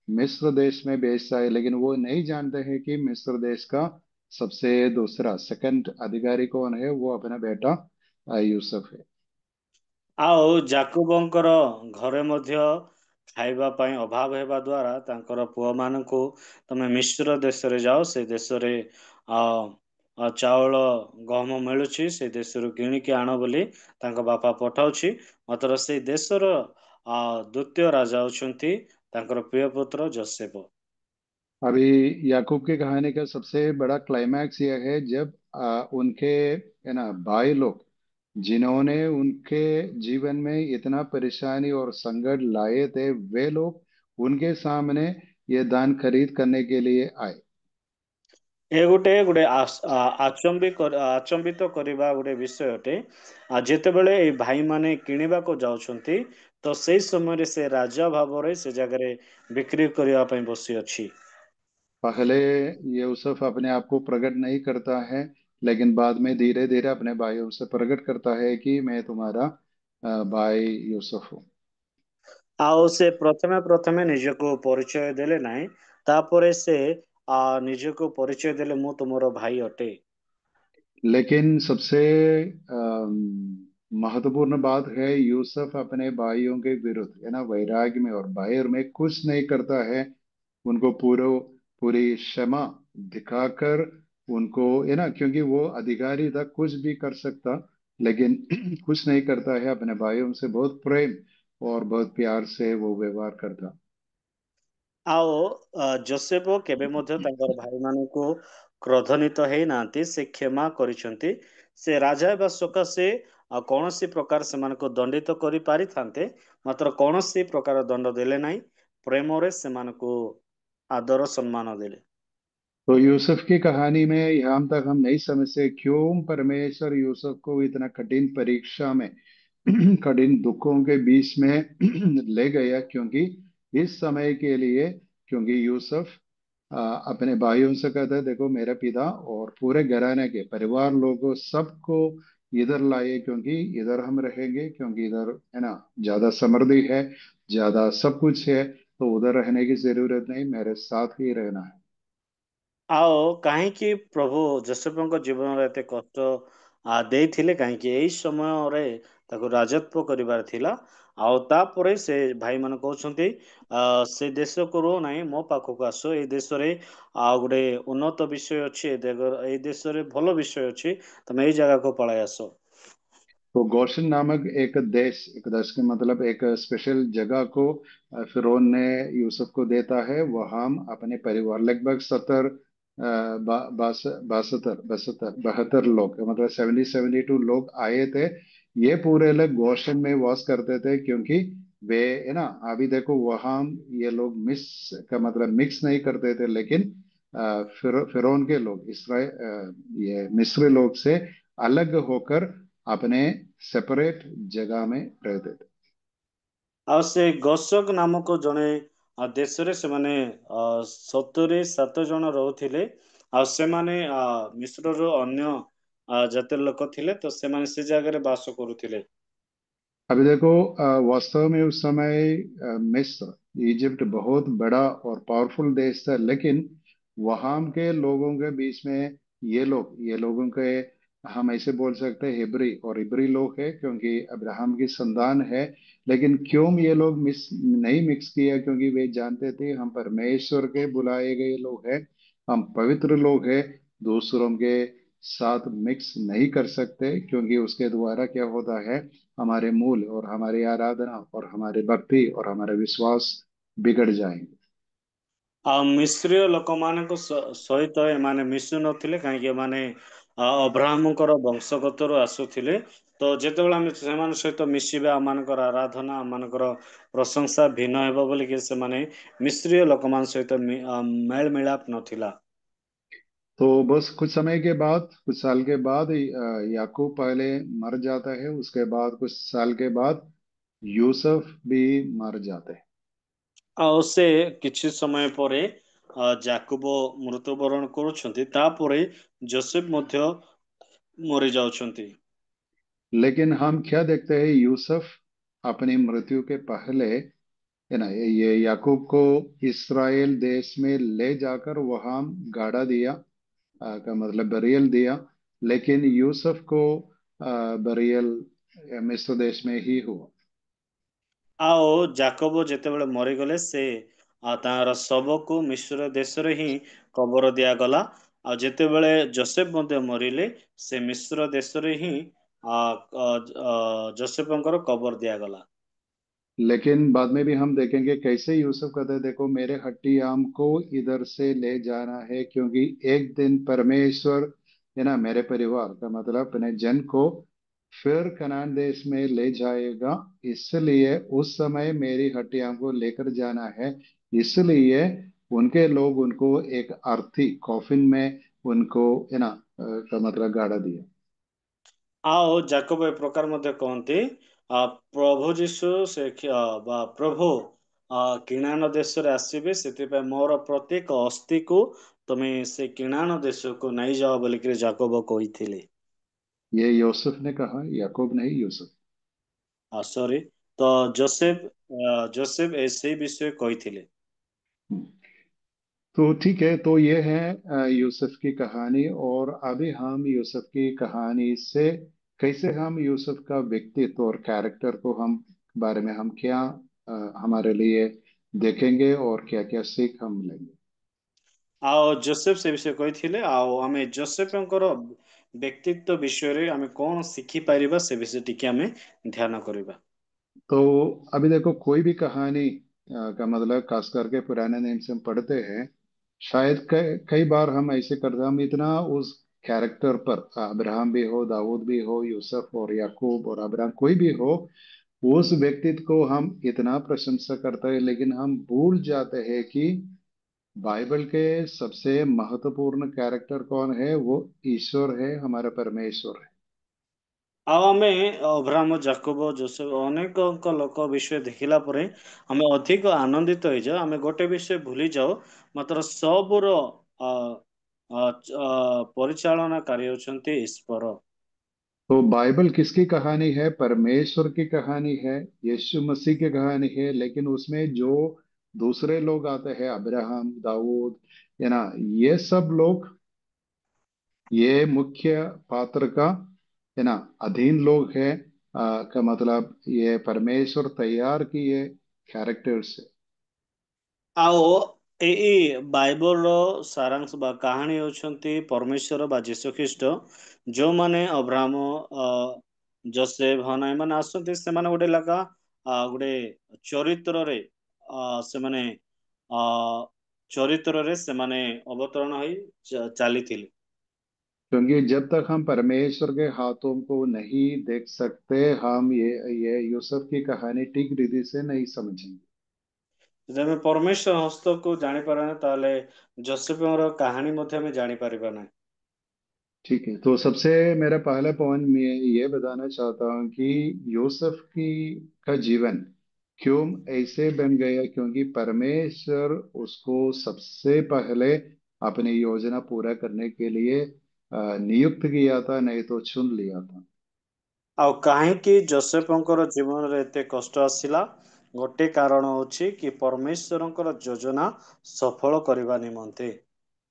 मिस्र देश में भेजता है। लेकिन वो नहीं जानते हैं कि मिस्र देश का सबसे दूसरा सेकंड अधिकारी कौन है, वो अपना बेटा यूसुफ है। ଆଉ ଯାକୁବଙ୍କର ଘରେ ମଧ୍ୟ ଖାଇବା ପାଇଁ ଅଭାବ ହେବା ଦ୍ୱାରା ତାଙ୍କର ପୁଅମାନଙ୍କୁ ତମେ ମିଶ୍ର ଦେଶରେ ଯାଅ, ସେ ଦେଶରେ ଅ, ଚାଉଳ ଗହମ ମିଳୁଛି, ସେ ଦେଶରୁ କିଣିକି ଆଣ ବୋଲି ତାଙ୍କ ବାପା ପଠାଉଛି। ମାତ୍ର ସେଇ ଦେଶର ଦ୍ୱିତୀୟ ରାଜା ହେଉଛନ୍ତି ତାଙ୍କର ପ୍ରିୟ ପୁତ୍ର ଯୋସେଫ। अभी याकूब की कहानी का सबसे बड़ा क्लाइमैक्स यह है, जब उनके, है ना, भाई लोग जिन्होंने उनके जीवन में इतना परेशानी और संकट लाए थे, वे लोग उनके सामने ये दान खरीद करने के लिए आए। ଏ ଗୋଟେ ଗୋଟେ ଆଚମ୍ବିତ କରିବା ଗୋଟେ ବିଷୟ ଅଟେ। ଯେତେବେଳେ ଏଇ ଭାଇମାନେ କିଣିବାକୁ ଯାଉଛନ୍ତି, ତ ସେଇ ସମୟରେ ସେ ରାଜା ଭାବରେ ସେ ଜାଗାରେ ବିକ୍ରି କରିବା ପାଇଁ ବସିଅଛି। पहले यूसुफ अपने आप को प्रकट नहीं करता है, लेकिन बाद में धीरे धीरे अपने भाइयों से प्रकट करता है कि मैं तुम्हारा भाई यूसुफ हूँ। ଆଉ ସେ ପ୍ରଥମେ ପ୍ରଥମେ ନିଜକୁ ପରିଚୟ ଦେଲେ ନାହିଁ, ତାପରେ ସେ ନିଜକୁ ପରିଚୟ ଦେଲେ, ମୁଁ ତୁମର ଭାଇ ଅଟେ। लेकिन सबसे महत्वपूर्ण बात है, यूसुफ अपने भाइयों के विरुद्ध, है ना, वैराग्य में और बाहर में कुछ नहीं करता है, उनको पूरी क्षमा दिखाकर उनको, है ना, क्योंकि वो अधिकारी था, कुछ भी कर सकता, लेकिन कुछ नहीं करता है, अपने भाइयों से बहुत प्रेम और बहुत प्यार से वो व्यवहार करता। ଆଉ ଯୋସେଫ କେବେ ମଧ୍ୟ ତାଙ୍କର ଭାଇମାନଙ୍କୁ କ୍ରୋଧାନ୍ୱିତ ହେଇନାହାନ୍ତି, ସେ କ୍ଷମା କରିଛନ୍ତି। ସେ ରାଜା ହେବା ସକାଶେ କୌଣସି ପ୍ରକାର ସେମାନଙ୍କୁ ଦଣ୍ଡିତ କରିପାରିଥାନ୍ତେ, ମାତ୍ର କୌଣସି ପ୍ରକାର ଦଣ୍ଡ ଦେଲେ ନାହିଁ। ପ୍ରେମରେ ସେମାନଙ୍କୁ ଆଦର ସମ୍ମାନ ଦେଲେ। तो यूसुफ की कहानी में यहाँ तक हम नहीं समझते क्यों परमेश्वर यूसुफ को इतना कठिन परीक्षा में कठिन दुखों के बीच में ले गया, क्योंकि इस समय के लिए, क्योंकि यूसुफ अपने भाइयों से कहता है, देखो मेरा पिता और पूरे घराने के परिवार लोगों सबको इधर लाए, क्योंकि इधर हम रहेंगे, क्योंकि इधर, है ना, ज्यादा समृद्धि है, ज्यादा सब कुछ है, तो उधर रहने की जरूरत नहीं, मेरे साथ ही रहना है। ଆଉ କାହିଁକି ପ୍ରଭୁ ଯୋସେଫଙ୍କ ଜୀବନରେ ଏତେ କଷ୍ଟ ଦେଇଥିଲେ? କାହିଁକି ଏଇ ସମୟରେ ତାକୁ ରାଜତ୍ୱ କରିବାର ଥିଲା। ଆଉ ତାପରେ ସେ ଭାଇମାନେ କହୁଛନ୍ତି ସେ ଦେଶକୁ ରୁହ ନାହିଁ, ମୋ ପାଖକୁ ଆସ। ଏଇ ଦେଶରେ ଆଉ ଗୋଟେ ଉନ୍ନତ ବିଷୟ ଅଛି, ଏଇ ଦେଶରେ ଭଲ ବିଷୟ ଅଛି, ତମେ ଏଇ ଜାଗାକୁ ପଳାଇ ଆସ। तो गोशन नामक एक देश के मतलब एक स्पेशल जगह को फिरौन ने यूसुफ को देता है। वहां अपने परिवार लगभग 70 बहत्तर लोग, मतलब 72 लोग आए थे। ये पूरे लोग गोशन में वास करते थे, क्योंकि वे है ना, अभी देखो वहां ये लोग मिस का मतलब मिक्स नहीं करते थे, लेकिन फिरौन के लोग ये मिस्र लोग से अलग होकर अपने सेपरेट जगह में रहते थे। ଆଉ ସେ ଗସକ ନାମକ ଜଣେ ଦେଶରେ ସେମାନେ 77 ଜଣ ରହୁଥିଲେ। ଆଉ ସେମାନେ ମିଶ୍ରର ଅନ୍ୟ ଜାତିର ଲୋକ ଥିଲେ, ତ ସେମାନେ ସେ ଜାଗାରେ ବାସ କରୁଥିଲେ। अभी देखो वास्तव में उस समय मिस्र, इजिप्ट बहुत बड़ा और पावरफुल देश था, लेकिन वहां के लोगों के बीच में ये लोगों के, हम ऐसे बोल सकते हैं हिब्री और इब्री लोग हैं, क्योंकि अब्राहम की संतान है। लेकिन क्यों ये लोग मिस नहीं मिक्स किया? क्योंकि वे जानते थे हम परमेश्वर के बुलाए गए लोग हैं, हम पवित्र लोग हैं, दूसरों के साथ मिक्स नहीं कर सकते, क्योंकि उसके द्वारा क्या होता है, हमारे मूल और हमारी आराधना और हमारी भक्ति और हमारे विश्वास बिगड़ जाएंगे। ଆଉ ମିଶ୍ରୀୟ ଲୋକମାନଙ୍କ ସହିତ ଏମାନେ ମିଶୁ ନଥିଲେ, କାହିଁକି ଏମାନେ ଅବ୍ରାହ୍ମଙ୍କର ବଂଶଗତରୁ ଆସୁଥିଲେ। ତ ଯେତେବେଳେ ଆମେ ସେମାନଙ୍କ ସହିତ ମିଶିବା, ଆମମାନଙ୍କର ଆରାଧନା, ଆମମାନଙ୍କର ପ୍ରଶଂସା ଭିନ୍ନ ହେବ ବୋଲିକି ସେମାନେ ମିଶ୍ରୀୟ ଲୋକମାନଙ୍କ ସହିତ ମେଳ ମିଳାପ ନଥିଲା। तो बस कुछ साल के बाद याकूब पहले मर जाता है, उसके बाद कुछ साल के बाद यूसुफ भी मर जाते हैं। ଆଉ ସେ କିଛି ସମୟ ପରେ ଯାକୁବ ମୃତ୍ୟୁବରଣ କରୁଛନ୍ତି, ତାପରେ ଯୋସେଫ ମଧ୍ୟ ମରି ଯାଉଛନ୍ତି। लेकिन हम क्या देखते हैं, यूसुफ अपनी मृत्यु के पहले, है ना, ये याकूब को इस्राएल देश में ले जाकर वहां गाड़ा दिया, का मतलब बरियल दिया। लेकिन यूसुफ को बरियल मिस्र देश में ही हुआ। ଆଉ ଯାକୋବ ଯେତେବେଳେ ମରିଗଲେ, ସେ ତାଙ୍କର ଶବକୁ ମିଶ୍ର ଦେଶରେ ହିଁ କବର ଦିଆଗଲା। ଆଉ ଯେତେବେଳେ ଯୋସେଫ ମଧ୍ୟ ମରିଲେ, ସେ ମିଶ୍ର ଦେଶରେ ହିଁ ଯୋସେଫଙ୍କର କବର ଦିଆଗଲା। लेकिन बाद में भी हम देखेंगे कैसे यूसुफ कहते हैं, देखो मेरे हड्डियां को इधर से ले जाना है, क्योंकि एक दिन परमेश्वर, है ना, मेरे परिवार का मतलब अपने जन को फिर कनान देश में ले जाएगा। इसलिए उस समय मेरी हड्डियां को लेकर जाना है। इसलिए उनके लोग उनको एक अर्थी कॉफिन में उनको, है ना, का मतलब गाड़ा दिया। ଆଉ ଯାକୋବ ଏ ପ୍ରକାର ମଧ୍ୟ କହନ୍ତି, ପ୍ରଭୁ ଯୀଶୁ ବା ପ୍ରଭୁ କିଣାନ ଦେଶରେ ଆସିବେ, ସେଥିପାଇଁ ମୋର ପ୍ରତ୍ୟେକ ଅସ୍ଥିକୁ ତମେ ସେ କିଣାନ ଦେଶକୁ ନେଇଯାଅ ବୋଲିକିରି ଯାକୋବ କହିଥିଲେ। ये यूसुफ ने कहा, याकूब नहीं, यूसुफ। ସରି, ତ जोसेफ ସେଇ ବିଷୟ କହିଥିଲେ। हम्म। तो ठीक है, तो ये है यूसुफ की कहानी। और अभी हम यूसुफ की कहानी से कैसे हम यूसुफ का व्यक्तित्व और कैरेक्टर को हम बारे में हम क्या हमारे लिए देखेंगे और क्या क्या सीख हम लेंगे। ଆଉ ଯୋସେଫ ସେ ବିଷୟ କହିଥିଲେ, ଆଉ ଆମେ ଯୋସେଫଙ୍କର ବ୍ୟକ୍ତିତ୍ୱ ବିଷୟରେ ଆମେ କଣ ଶିଖିପାରିବା ସେ ବିଷୟ ଟିକେ ଆମେ ଧ୍ୟାନ କରିବା। तो अभी देखो कोई भी कहानी का मतलब खास करके पुराने नियम से हम पढ़ते हैं, शायद कई बार हम ऐसे करते हैं, हम इतना उस कैरेक्टर पर, अब्राहम भी हो, दाऊद भी हो, यूसुफ और याकूब और अब्राहम कोई भी हो, उस व्यक्तित्व को हम इतना प्रशंसा करते हैं, लेकिन हम भूल जाते हैं कि बाइबल के सबसे महत्वपूर्ण कैरेक्टर कौन है? वो ईश्वर है, हमारा परमेश्वर है। ଆଉ ଆମେ ଅବ୍ରାହମ, ଯାକୋବ, ଯୋସେଫ ଅନେକଙ୍କ ଲୋକ ବିଷୟ ଦେଖିଲା ପରେ ଆମେ ଅଧିକ ଆନନ୍ଦିତ ହେଇଯାଉ। ଆମେ ଗୋଟେ ବିଷୟ ଭୁଲି ଯାଉ, ମାତ୍ର ସବୁର ଅ, ପରିଚାଳନାକାରୀ ହେଉଛନ୍ତି ଈଶ୍ୱର। तो बाइबल किसकी कहानी है? परमेश्वर की कहानी है, यीशु मसीह की कहानी है। लेकिन उसमें जो दूसरे लोग आते हैं, अब्राहम, दाऊद, है ना, ये सब लोग, ये मुख्य पात्र का, है ना, अधीन लोग हैं। का मतलब ये परमेश्वर तैयार किए कैरेक्टर्स है। ଆଉ ଏଇ ବାଇବଲର ସାରାଂଶ ବା କାହାଣୀ ହେଉଛନ୍ତି ପରମେଶ୍ୱର ବା ଯୀଶୁ ଖ୍ରୀଷ୍ଟ, ଯୋଉମାନେ ଅବ୍ରାହମ, ଜୋସେଫ, ହନା ଏମାନେ ଆସନ୍ତି। ସେମାନେ ଗୋଟେ ଲେଖା ଗୋଟେ ଚରିତ୍ରରେ ସେମାନେ ଅ, ଚରିତ୍ରରେ ସେମାନେ ଅବତରଣ ହୋଇ ଚାଲିଥିଲେ। क्योंकि जब तक हम परमेश्वर के हाथों को नहीं देख सकते, हम ये यूसुफ की कहानी ठीक रीति से नहीं समझेंगे। ଯଦି ଆମେ ପରମେଶ୍ୱର ହସ୍ତକୁ ଜାଣିପାରେ ନା, ତାହେଲେ ଯୋସେଫଙ୍କର କାହାଣୀ ମଧ୍ୟ ଆମେ ଜାଣିପାରିବା ନାହିଁ। ठीक है, तो सबसे मेरा पहला पॉइंट मैं ये बताना चाहता हूँ कि यूसुफ की का जीवन क्यों ऐसे बन गया, क्योंकि परमेश्वर उसको सबसे पहले अपनी योजना पूरा करने के लिए नियुक्त किया था, नहीं तो चुन लिया था। ଆଉ କାହିଁକି ଯୋସେଫଙ୍କର ଜୀବନରେ ଏତେ କଷ୍ଟ ଆସିଲା? ଗୋଟେ କାରଣ ହଉଛି କି ପରମେଶ୍ୱରଙ୍କର ଯୋଜନା ସଫଳ କରିବା ନିମନ୍ତେ।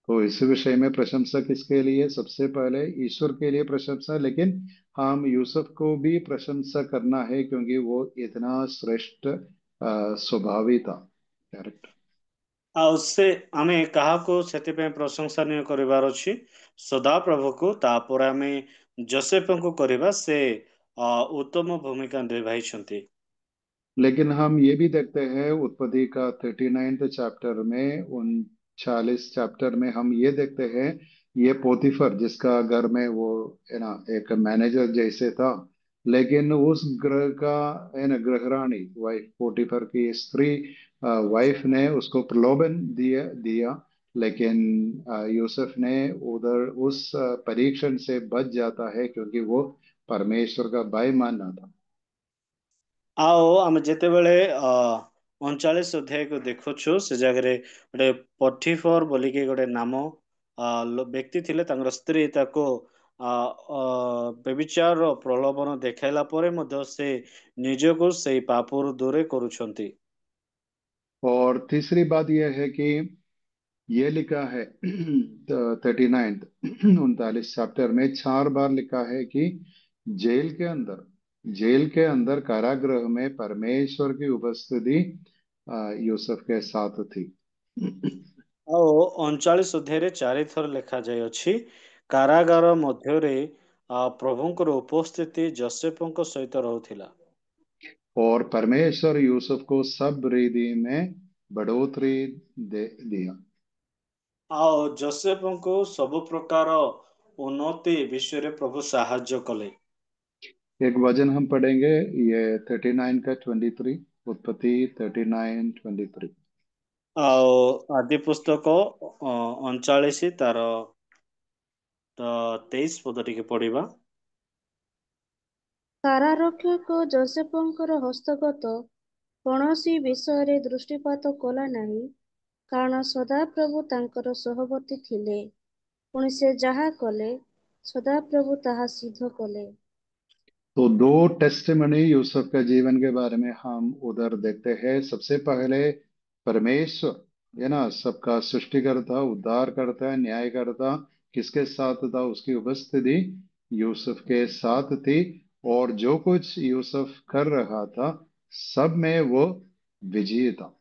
तो इस विषय में प्रशंसा किसके लिए? सबसे पहले ईश्वर के लिए प्रशंसा, लेकिन हम यूसुफ को भी प्रशंसा करना है क्योंकि वो इतना श्रेष्ठ स्वभावी था, कैरेक्टर। ଆଉ ଆମେ କାହାକୁ ସେଥିପାଇଁ ପ୍ରଶଂସନୀୟ କରିବାର ଅଛି? ସଦାପ୍ରଭୁକୁ। ତାପରେ ଆମେ ଯୋସେଫଙ୍କୁ କରିବା। ସେ ଉତ୍ତମ ଭୂମିକା ନିଭାଇଛନ୍ତି। लेकिन हम ये भी देखते हैं उत्पत्ति का 39 चैप्टर में, 39 चैप्टर में हम ये देखते हैं, ये पोतीफर जिसका घर में वो है ना एक मैनेजर जैसे था, लेकिन उस ग्रह का है ना गृहरानी वाइफ, पोतीफर की स्त्री वाइफ ने उसको प्रलोभन दिया, लेकिन यूसुफ ने उधर उस परीक्षण से बच जाता है क्योंकि वो परमेश्वर का भाई माना था। ଆଉ ଆମେ ଯେତେବେଳେ 39 ଅଧ୍ୟାୟକୁ ଦେଖୁଛୁ, ସେ ଜାଗାରେ ଗୋଟେ ପଠିଫର ବୋଲିକି ଗୋଟେ ନାମ ବ୍ୟକ୍ତି ଥିଲେ। ତାଙ୍କର ସ୍ତ୍ରୀ ତାକୁ ବ୍ୟଭିଚାର ପ୍ରଲୋଭନ ଦେଖାଇଲା ପରେ ମଧ୍ୟ ସେ ନିଜକୁ ସେଇ ପାପରୁ ଦୂରେ କରୁଛନ୍ତି। और तीसरी बात यह है कि ये लिखा है 39 चैप्टर में 4 बार लिखा है कि जेल के अंदर जेल के अंदर कारागृह में परमेश्वर की उपस्थिति यूसुफ के साथ थी। ଆଉ 39 ଅଧ୍ୟାୟରେ 4 ଥର ଲେଖାଯାଇଅଛି, କାରାଗାର ମଧ୍ୟରେ ପ୍ରଭୁଙ୍କର ଉପସ୍ଥିତି ଯୋସେଫଙ୍କ ସହିତ ରହୁଥିଲା। और परमेश्वर यूसुफ को सब रीति में बढ़ोतरी दे दिया। ଆଉ ଯୋସେଫଙ୍କୁ ସବୁ प्रकार उन्नति विषୟରେ प्रभु ସାହାଯ୍ୟ କଲେ। एक वचन हम पढ़ेंगे, ये 39 का 23, उत्पत्ति 39:23। ଆଉ ଆଦି ପୁସ୍ତକ 39 ତାର 23 ପଦ ଟିକେ ପଢିବା। କାରାରକ୍ଷକ ଯୋସେଫଙ୍କର ହସ୍ତଗତ କୌଣସି ବିଷୟରେ ଦୃଷ୍ଟିପାତ କଲା ନାହିଁ, କାରଣ ସଦାପ୍ରଭୁ ତାଙ୍କର ସହବର୍ତ୍ତୀ ଥିଲେ। ପୁଣି ସେ ଯାହା କଲେ, ସଦାପ୍ରଭୁ ତାହା ସିଦ୍ଧ କଲେ। तो दो टेस्टिमनी यूसुफ के जीवन के बारे में हम उधर देखते हैं। सबसे पहले परमेश्वर है ना सबका सृष्टिकर्ता, उद्धारकर्ता, न्यायकर्ता किसके साथ था? उसकी उपस्थिति यूसुफ के साथ थी, और जो कुछ यूसुफ कर रहा था सब में वो विजयी था।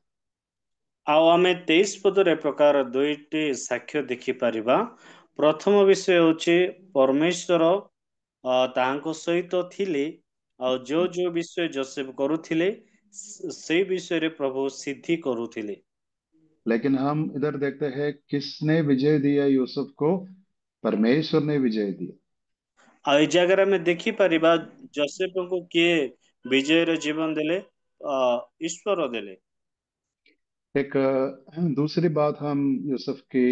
ଆଉ ଆମେ 23 ପଦରେ ପ୍ରକାର ଦୁଇଟି ସାକ୍ଷ୍ୟ ଦେଖିପାରିବା। ପ୍ରଥମ ବିଷୟ ହେଉଛି ପରମେଶ୍ୱର ତାଙ୍କ ସହିତ ଥିଲେ, ଆଉ ଯୋଉ ବିଷୟ ଯୋସେଫ କରୁଥିଲେ ସେଇ ବିଷୟରେ ପ୍ରଭୁ ସିଦ୍ଧି କରୁଥିଲେ। लेकिन हम इधर देखते हैं किसने विजय दिया यूसुफ को? परमेश्वर ने विजय दिया। ଆଉ ଏଇ ଜାଗାରେ ଆମେ ଦେଖିପାରିବା ଯୋସେଫଙ୍କୁ କିଏ ବିଜୟର ଜୀବନ ଦେଲେ? ଈଶ୍ୱର ଦେଲେ। एक दूसरी बात हम यूसुफ की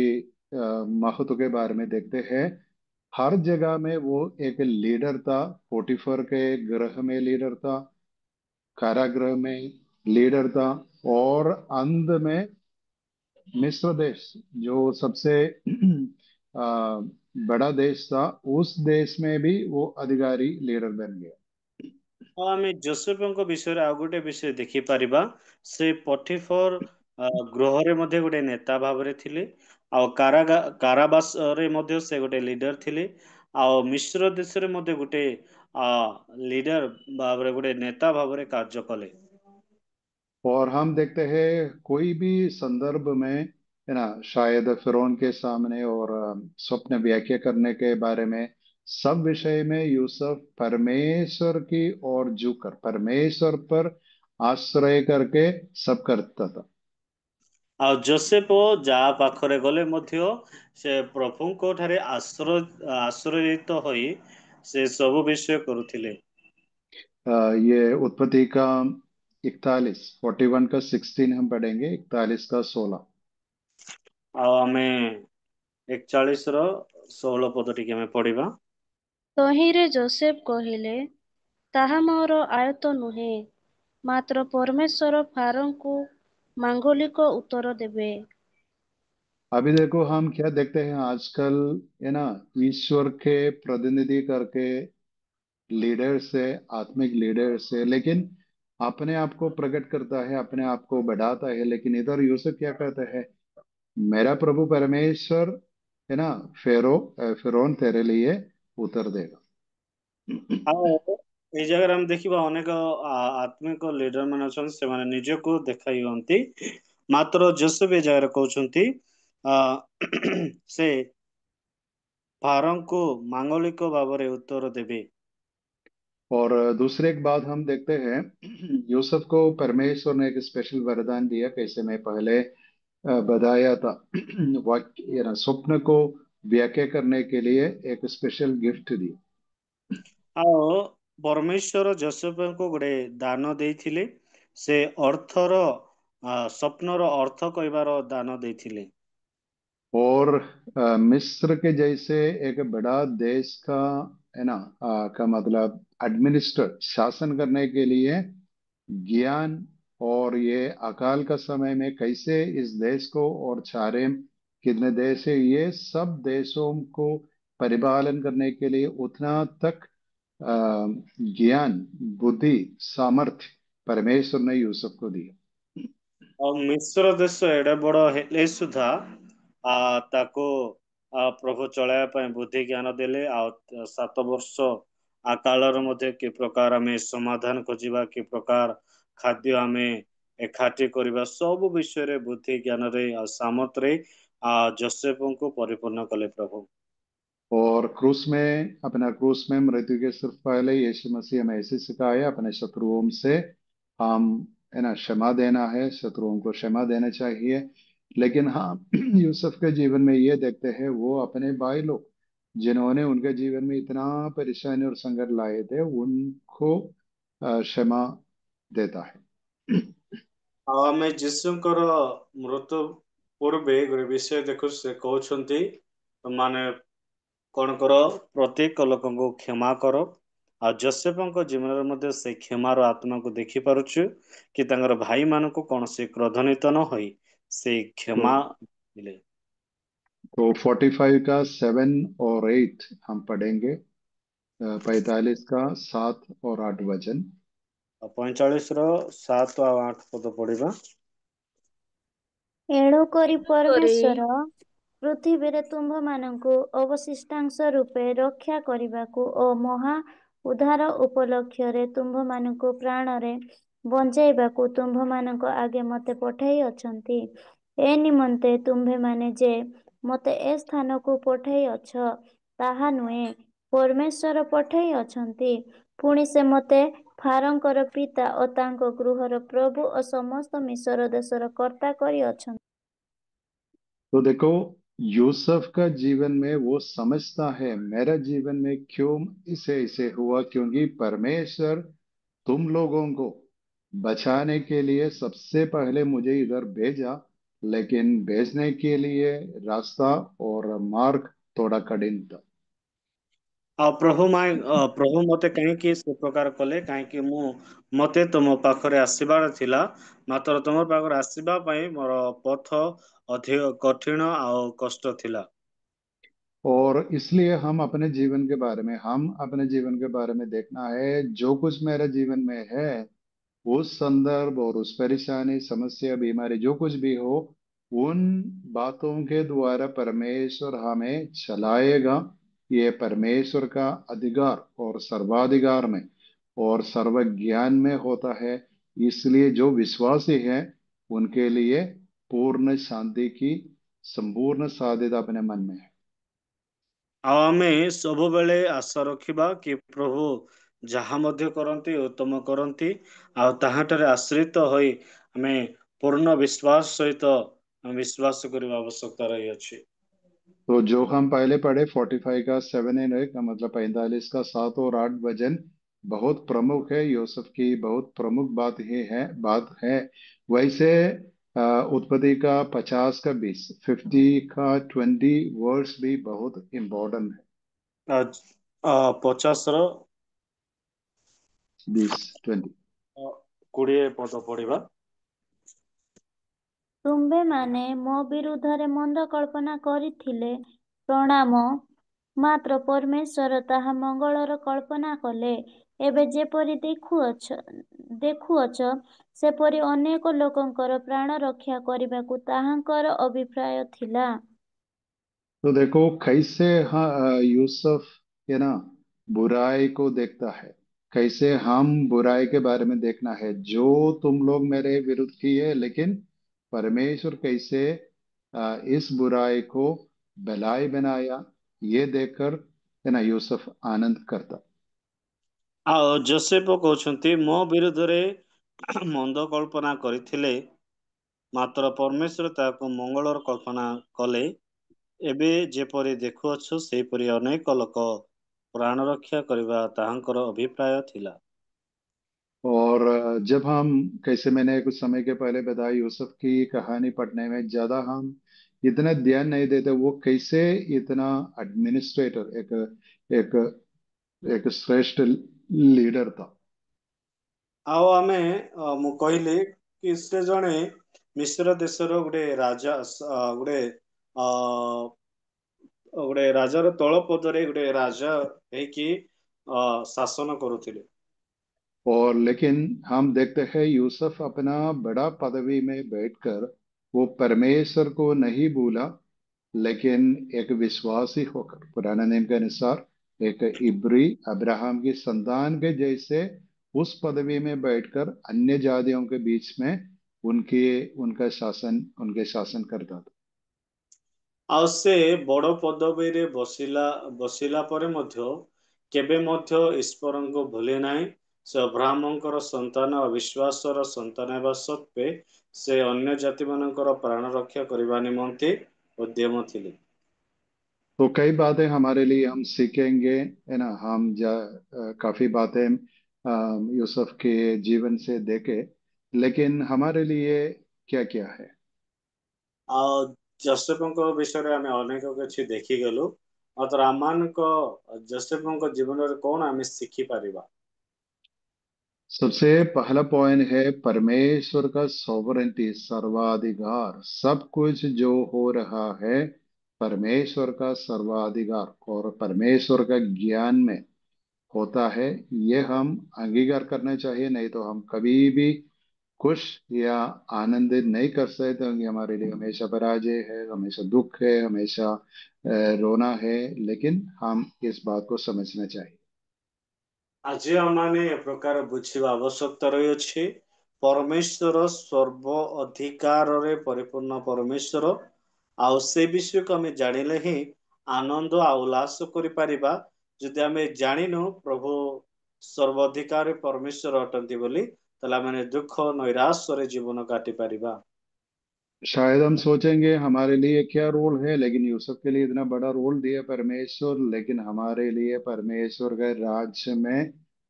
महत्व के बारे में देखते हैं। हर जगह में वो एक लीडर था। पोटीफर के गृह में लीडर था, कारागृह में लीडर था, और अंत में मिस्र देश जो सबसे बड़ा देश था, उस देश में भी वो अधिकारी लीडर बन गया। ଆଉ ଆମେ ଯୋସେଫଙ୍କ ବିଷୟରେ ଆଉ ଗୋଟେ ବିଷୟ ଦେଖିପାରିବା। ସେ ପଠିଫର ଗୃହରେ ମଧ୍ୟ ଗୋଟେ ନେତା ଭାବରେ ଥିଲେ, ଆଉ କାରାବାସରେ ମଧ୍ୟ ସେ ଗୋଟେ ଲିଡର ଥିଲେ, ଆଉ ମିଶ୍ର ଦେଶରେ ମଧ୍ୟ ଗୋଟେ लीडर भाବରେ गोटे नेता भाବରେ कार्य कले। और हम देखते हैं कोई भी संदर्भ में, है ना, शायद फिरौन के सामने और स्वप्न व्याख्या करने के बारे में, सब विषय में यूसुफ परमेश्वर की ओर झुककर परमेश्वर पर आश्रय करके सब करता था। ଆଉ ଯୋସେଫ ଯାହା ପାଖରେ ଗଲେ ମଧ୍ୟ ସେ ପ୍ରଭୁଙ୍କ ଠାରେ ଆଶ୍ରୟିତ ହୋଇ ସେ ସବୁ ବିଷୟ କରୁଥିଲେ। ये उत्पत्ति का 41 का 16 हम पढ़ेंगे, 41 का 16। ଆଉ ଆମେ 41 ର 16 ପଦ ଟିକେ ଆମେ ପଢିବା। ତହିଁରେ ଯୋସେଫ କହିଲେ, ତାହା ମୋର ଆୟତ୍ତ ନୁହେଁ, ମାତ୍ର ପରମେଶ୍ୱର ଫାରୋଙ୍କୁ ମାଙ୍ଗଲିକ ଉତ୍ତର ଦେବେ। अभी देखो हम क्या देखते हैं आजकल, है ना, ईश्वर के प्रतिनिधि करके लीडर से, आत्मिक लीडर से, लेकिन अपने आप को प्रकट करता है, अपने आप को बढ़ाता है। लेकिन इधर यूसुफ क्या कहता है, मेरा प्रभु परमेश्वर, है ना, फिरौन तेरे लिए उतर देगा। ଆଉ ଏଇ ଜାଗାରେ ଆମେ ଦେଖିବା ଅନେକ ଆତ୍ମିକ ଲିଡର ମାନେ ଅଛନ୍ତି, ସେମାନେ ନିଜକୁ ଦେଖାଇ ହୁଅନ୍ତି, ମାତ୍ର ଯୋସେଫ ଏ ଜାଗାରେ କହୁଛନ୍ତି ଆ, ସେ ଫାରୋଙ୍କୁ ମାଙ୍ଗଳିକ ଭାବରେ ଉତ୍ତର ଦେବେ। और दूसरे एक बात हम देखते हैं, यूसुफ को परमेश्वर ने एक स्पेशल वरदान दिया, कैसे मैं पहले बताया था। वाक्य, स्वप्न को व्याख्या करने के लिए एक स्पेशल गिफ्ट दी। ଆଉ ପରମେଶ୍ୱର ଯୋସେଫଙ୍କୁ ଗୋଟେ ଦାନ ଦେଇଥିଲେ, ସେ ଅର୍ଥର ସ୍ୱପ୍ନର ଅର୍ଥ କହିବାର ଦାନ ଦେଇଥିଲେ। और मिस्र के जैसे एक बड़ा देश का, है ना, का मतलब एडमिनिस्टर, शासन करने के लिए ज्ञान, और ये अकाल का समय में कैसे इस देश को, और चारेम कितने देश है, ये सब देशों को परिपालन करने के लिए उतना तक ज्ञान, बुद्धि, सामर्थ्य परमेश्वर ने यूसुफ को दिया। ଆଉ ମିଶ୍ର ଦେଶ ଏଡେ ବଡ ହେଲେ ସୁଦ୍ଧା ତାକୁ ପ୍ରଭୁ ଚଳାଇବା ପାଇଁ ବୁଦ୍ଧି ଜ୍ଞାନ ଦେଲେ। ଆଉ 7 ବର୍ଷ କାଳରେ ମଧ୍ୟ କି ପ୍ରକାର ଆମେ ସମାଧାନ ଖୋଜିବା, କି ପ୍ରକାର ଖାଦ୍ୟ ଆମେ ଏକାଠି କରିବା, ସବୁ ବିଷୟରେ ବୁଦ୍ଧି ଜ୍ଞାନରେ ଆଉ ସାମର୍ଥ୍ୟରେ ଯୋସେଫଙ୍କୁ परिपूर्ण कले प्रभु। और क्रूस में, अपना क्रूस में मृत्यु के सिर्फ पहले यीशु मसीह हमें ऐसे सिखाया, अपने शत्रुओं से हम, है ना, क्षमा देना है, शत्रुओं को क्षमा देना चाहिए। लेकिन हाँ, यूसुफ के जीवन में ये देखते हैं, वो अपने भाई लोग जिन्होंने उनके जीवन में इतना परेशानी और संकट लाए थे, उनको क्षमा देता है। ଆଉ ଆମେ ଯୀଶୁଙ୍କର ମୃତ୍ୟୁ ପୂର୍ବେ ଗୋଟେ ବିଷୟ ଦେଖୁ, ସେ କହୁଛନ୍ତି ମାନେ କଣ କର, ପ୍ରତ୍ୟେକ ଲୋକଙ୍କୁ କ୍ଷମା କର। ଆଉ ଯୋସେଫଙ୍କ ଜୀବନରେ ମଧ୍ୟ ସେ କ୍ଷମାର ଆତ୍ମାକୁ ଦେଖି ପାରୁଛୁ, କି ତାଙ୍କର ଭାଇମାନଙ୍କୁ କୌଣସି କ୍ରୋଧାନ୍ୱିତ ନ ହୋଇ ସେ तो କ୍ଷମା ଦେଲେ। 45 का 7 और 8 हम पढ़ेंगे, 45 का 7 और 8 वचन। ଆଉ 45 ର 7 ଆଉ 8 ପଦ ପଢିବା। ଏଣୁକରି କରି ପରମେଶ୍ୱର ପୃଥିବୀରେ ତୁମ୍ଭମାନଙ୍କୁ ଅବଶିଷ୍ଟାଂଶ ରୂପେ ରକ୍ଷା କରିବାକୁ ଓ ମହା ଉଦ୍ଧାର ଉପଲକ୍ଷରେ ତୁମ୍ଭମାନଙ୍କୁ ପ୍ରାଣରେ ବଞ୍ଚାଇବାକୁ ତୁମ୍ଭମାନଙ୍କ ଆଗେ ମତେ ପଠାଇଅଛନ୍ତି। ଏ ନିମନ୍ତେ ତୁମ୍ଭେମାନେ ଯେ ମତେ ଏ ସ୍ଥାନକୁ ପଠାଇଅଛ, ତାହା ନୁହେଁ, ପରମେଶ୍ୱର ପଠାଇଅଛନ୍ତି। ପୁଣି ସେ ମତେ ଫାରୋଙ୍କର ପିତା ଓ ତାଙ୍କ ଗୃହର ପ୍ରଭୁ ଓ ସମସ୍ତ ମିଶ୍ର ଦେଶର କର୍ତ୍ତା କରିଅଛନ୍ତି। तो देखो, यूसुफ का जीवन में वो समझता है, मेरा जीवन में क्यों इसे इसे हुआ, क्योंकि परमेश्वर तुम लोगों को बचाने के लिए सबसे पहले मुझे इधर भेजा, लेकिन भेजने के लिए रास्ता और मार्ग थोड़ा कठिन था। ଆଉ ପ୍ରଭୁ ମତେ କାହିଁକି ସେ ପ୍ରକାର କଲେ, କାହିଁକି ମତେ ତୁମ ପାଖରେ ଆସିବାର ଥିଲା, ମାତ୍ର ତୁମ ପାଖରେ ଆସିବା ପାଇଁ ମୋର ପଥ ଅଧିକ କଠିନ ଆଉ କଷ୍ଟ ଥିଲା। और इसलिए हम अपने जीवन के बारे में देखना है, जो कुछ मेरे जीवन में है, उस संदर्भ और उस परेशानी, समस्या, बीमारी, जो कुछ भी हो, उन बातों के द्वारा परमेश्वर हमें चलाएगा, ये परमेश्वर का अधिकार और सर्वाधिकार में और सर्वज्ञान में होता है। इसलिए जो विश्वासी है उनके लिए पूर्ण शांति की संपूर्ण साध्यता अपने मन में है। ଆଉ ଆମେ ସବୁବେଳେ ଆଶା ରଖିବା କି ପ୍ରଭୁ ଯାହା ମଧ୍ୟ କରନ୍ତି ଉତ୍ତମ କରନ୍ତି, ଆଉ ତାହାଠାରେ ଆଶ୍ରିତ ହୋଇ ଆମେ ପୂର୍ଣ୍ଣ ବିଶ୍ୱାସ ସହିତ ବିଶ୍ୱାସ କରିବା ଆବଶ୍ୟକତା ରହିଅଛି। तो जो हम पहले पढ़े 45 का 7 and 8 का मतलब 45 का 7 और 8 वचन बहुत प्रमुख है। यूसुफ की बहुत प्रमुख बात है। वैसे उत्पत्ति का 50 का 20 50 का 20 वर्स भी बहुत इम्पोर्टेंट है। ଆ, 50ର 20 20 20 ପଦ ପଢିବା। ତୁମ୍ଭେମାନେ ମୋ ବିରୁଦ୍ଧରେ ମନ୍ଦ କଳ୍ପନା କରିଥିଲେ, ପ୍ରଣାମ, ମାତ୍ର ପରମେଶ୍ୱର ତାହା ମଙ୍ଗଳର କଳ୍ପନା କଲେ। ଏବେ ଯେପରି ଦେଖୁଅଛ, ସେପରି ଅନେକ ଲୋକଙ୍କର ପ୍ରାଣ ରକ୍ଷା କରିବାକୁ ତାହାଙ୍କର ଅଭିପ୍ରାୟ ଥିଲା। तो देखो कैसे हाँ यूसुफ है ना बुराई को देखता है। कैसे हम बुराई के बारे में देखना है जो तुम लोग मेरे विरुद्ध किए, लेकिन परमेश्वर कैसे इस बुराई को भलाई बनाया, ये देखकर है ना यूसुफ आनंद करता। ଆଉ ଯୋସେଫ କହୁଛନ୍ତି ମୋ ବିରୁଦ୍ଧରେ ମନ୍ଦ କଳ୍ପନା କରିଥିଲେ, ମାତ୍ର ପରମେଶ୍ୱର ତାହାକୁ ମଙ୍ଗଳର କଳ୍ପନା କଲେ। ଏବେ ଯେପରି ଦେଖୁଅଛୁ ସେହିପରି ଅନେକ ଲୋକ ପ୍ରାଣ ରକ୍ଷା କରିବା ତାହାଙ୍କର ଅଭିପ୍ରାୟ ଥିଲା। और जब हम कैसे मैंने कुछ समय के पहले बताया यूसुफ की कहानी पढ़ने में ज्यादा हम इतना ध्यान नहीं देते वो कैसे इतना एडमिनिस्ट्रेटर एक एक श्रेष्ठ लीडर था। ଆଉ ମୁଁ କହିଲି କି ସେ ଜଣେ ମିଶ୍ର ଦେଶର ଗୋଟେ ରାଜା, ଅ, ଗୋଟେ ରାଜାର ତଳ ପଦରେ ଗୋଟେ ରାଜା ହେଇକି ଶାସନ କରୁଥିଲେ। और लेकिन हम देखते हैं यूसुफ अपना बड़ा पदवी में बैठकर वो परमेश्वर को नहीं भूला, लेकिन एक विश्वासी होकर पुराने नियम के अनुसार एक इब्री अब्राहम की संतान के जैसे उस पदवी में बैठकर अन्य जातियों के बीच में उनके उनके शासन करता था। ଆଉ ସେ ବଡ଼ ପଦବୀରେ ବସିଲା ପରେ ମଧ୍ୟ କେବେ ମଧ୍ୟ ଈଶ୍ୱରଙ୍କୁ ଭୁଲି ନାହିଁ। ସେ ଅବ୍ରାହ୍ମଙ୍କର ସନ୍ତାନ, ଅବିଶ୍ୱାସର ସନ୍ତାନ ହେବା ସତ୍ତ୍ୱେ ସେ ଅନ୍ୟ ଜାତିମାନଙ୍କର ପ୍ରାଣ रक्षा କରିବା ନିମନ୍ତେ ଉଦ୍ୟମ ଥିଲେ। तो कई बातें हमारे लिए हम सीखेंगे, है ना। काफी बातें यूसुफ के जीवन से देखे, लेकिन हमारे लिए क्या क्या है। ଆଉ ଯୋସେଫଙ୍କ ବିଷୟରେ ଆମେ ଅନେକ କିଛି ଦେଖିଗଲୁ, ମାତ୍ର ଆମମାନଙ୍କ ଯୋସେଫଙ୍କ ଜୀବନରେ କଣ ଆମେ ଶିଖିପାରିବା? सबसे पहला पॉइंट है परमेश्वर का सॉवरेंटी, सर्वाधिकार। सब कुछ जो हो रहा है परमेश्वर का सर्वाधिकार और परमेश्वर का ज्ञान में होता है। ये हम अंगीकार करना चाहिए, नहीं तो हम कभी भी खुश या आनंदित नहीं कर सकते होंगे। हमारे लिए हमेशा पराजय है, हमेशा दुख है, हमेशा रोना है। लेकिन हम इस बात को समझना चाहिए। ଆଜି ଆମମାନେ ଏ ପ୍ରକାର ବୁଝିବା ଆବଶ୍ୟକତା ରହିଅଛି। ପରମେଶ୍ୱର ସର୍ବ ଅଧିକାରରେ ପରିପୂର୍ଣ୍ଣ ପରମେଶ୍ୱର, ଆଉ ସେ ବିଷୟକୁ ଆମେ ଜାଣିଲେ ହିଁ ଆନନ୍ଦ ଆଉ ଉଲ୍ଲାସ କରିପାରିବା। ଯଦି ଆମେ ଜାଣିନୁ ପ୍ରଭୁ ସର୍ବାଧିକାରୀ ପରମେଶ୍ୱର ଅଟନ୍ତି ବୋଲି, ତାହେଲେ ଆମେ ଦୁଃଖ ନୈରାଶ୍ୟରେ ଜୀବନ କାଟି ପାରିବା। शायद हम सोचेंगे हमारे लिए क्या रोल है, लेकिन यूसुफ के लिए इतना बड़ा रोल दिया परमेश्वर, लेकिन हमारे लिए परमेश्वर के राज्य में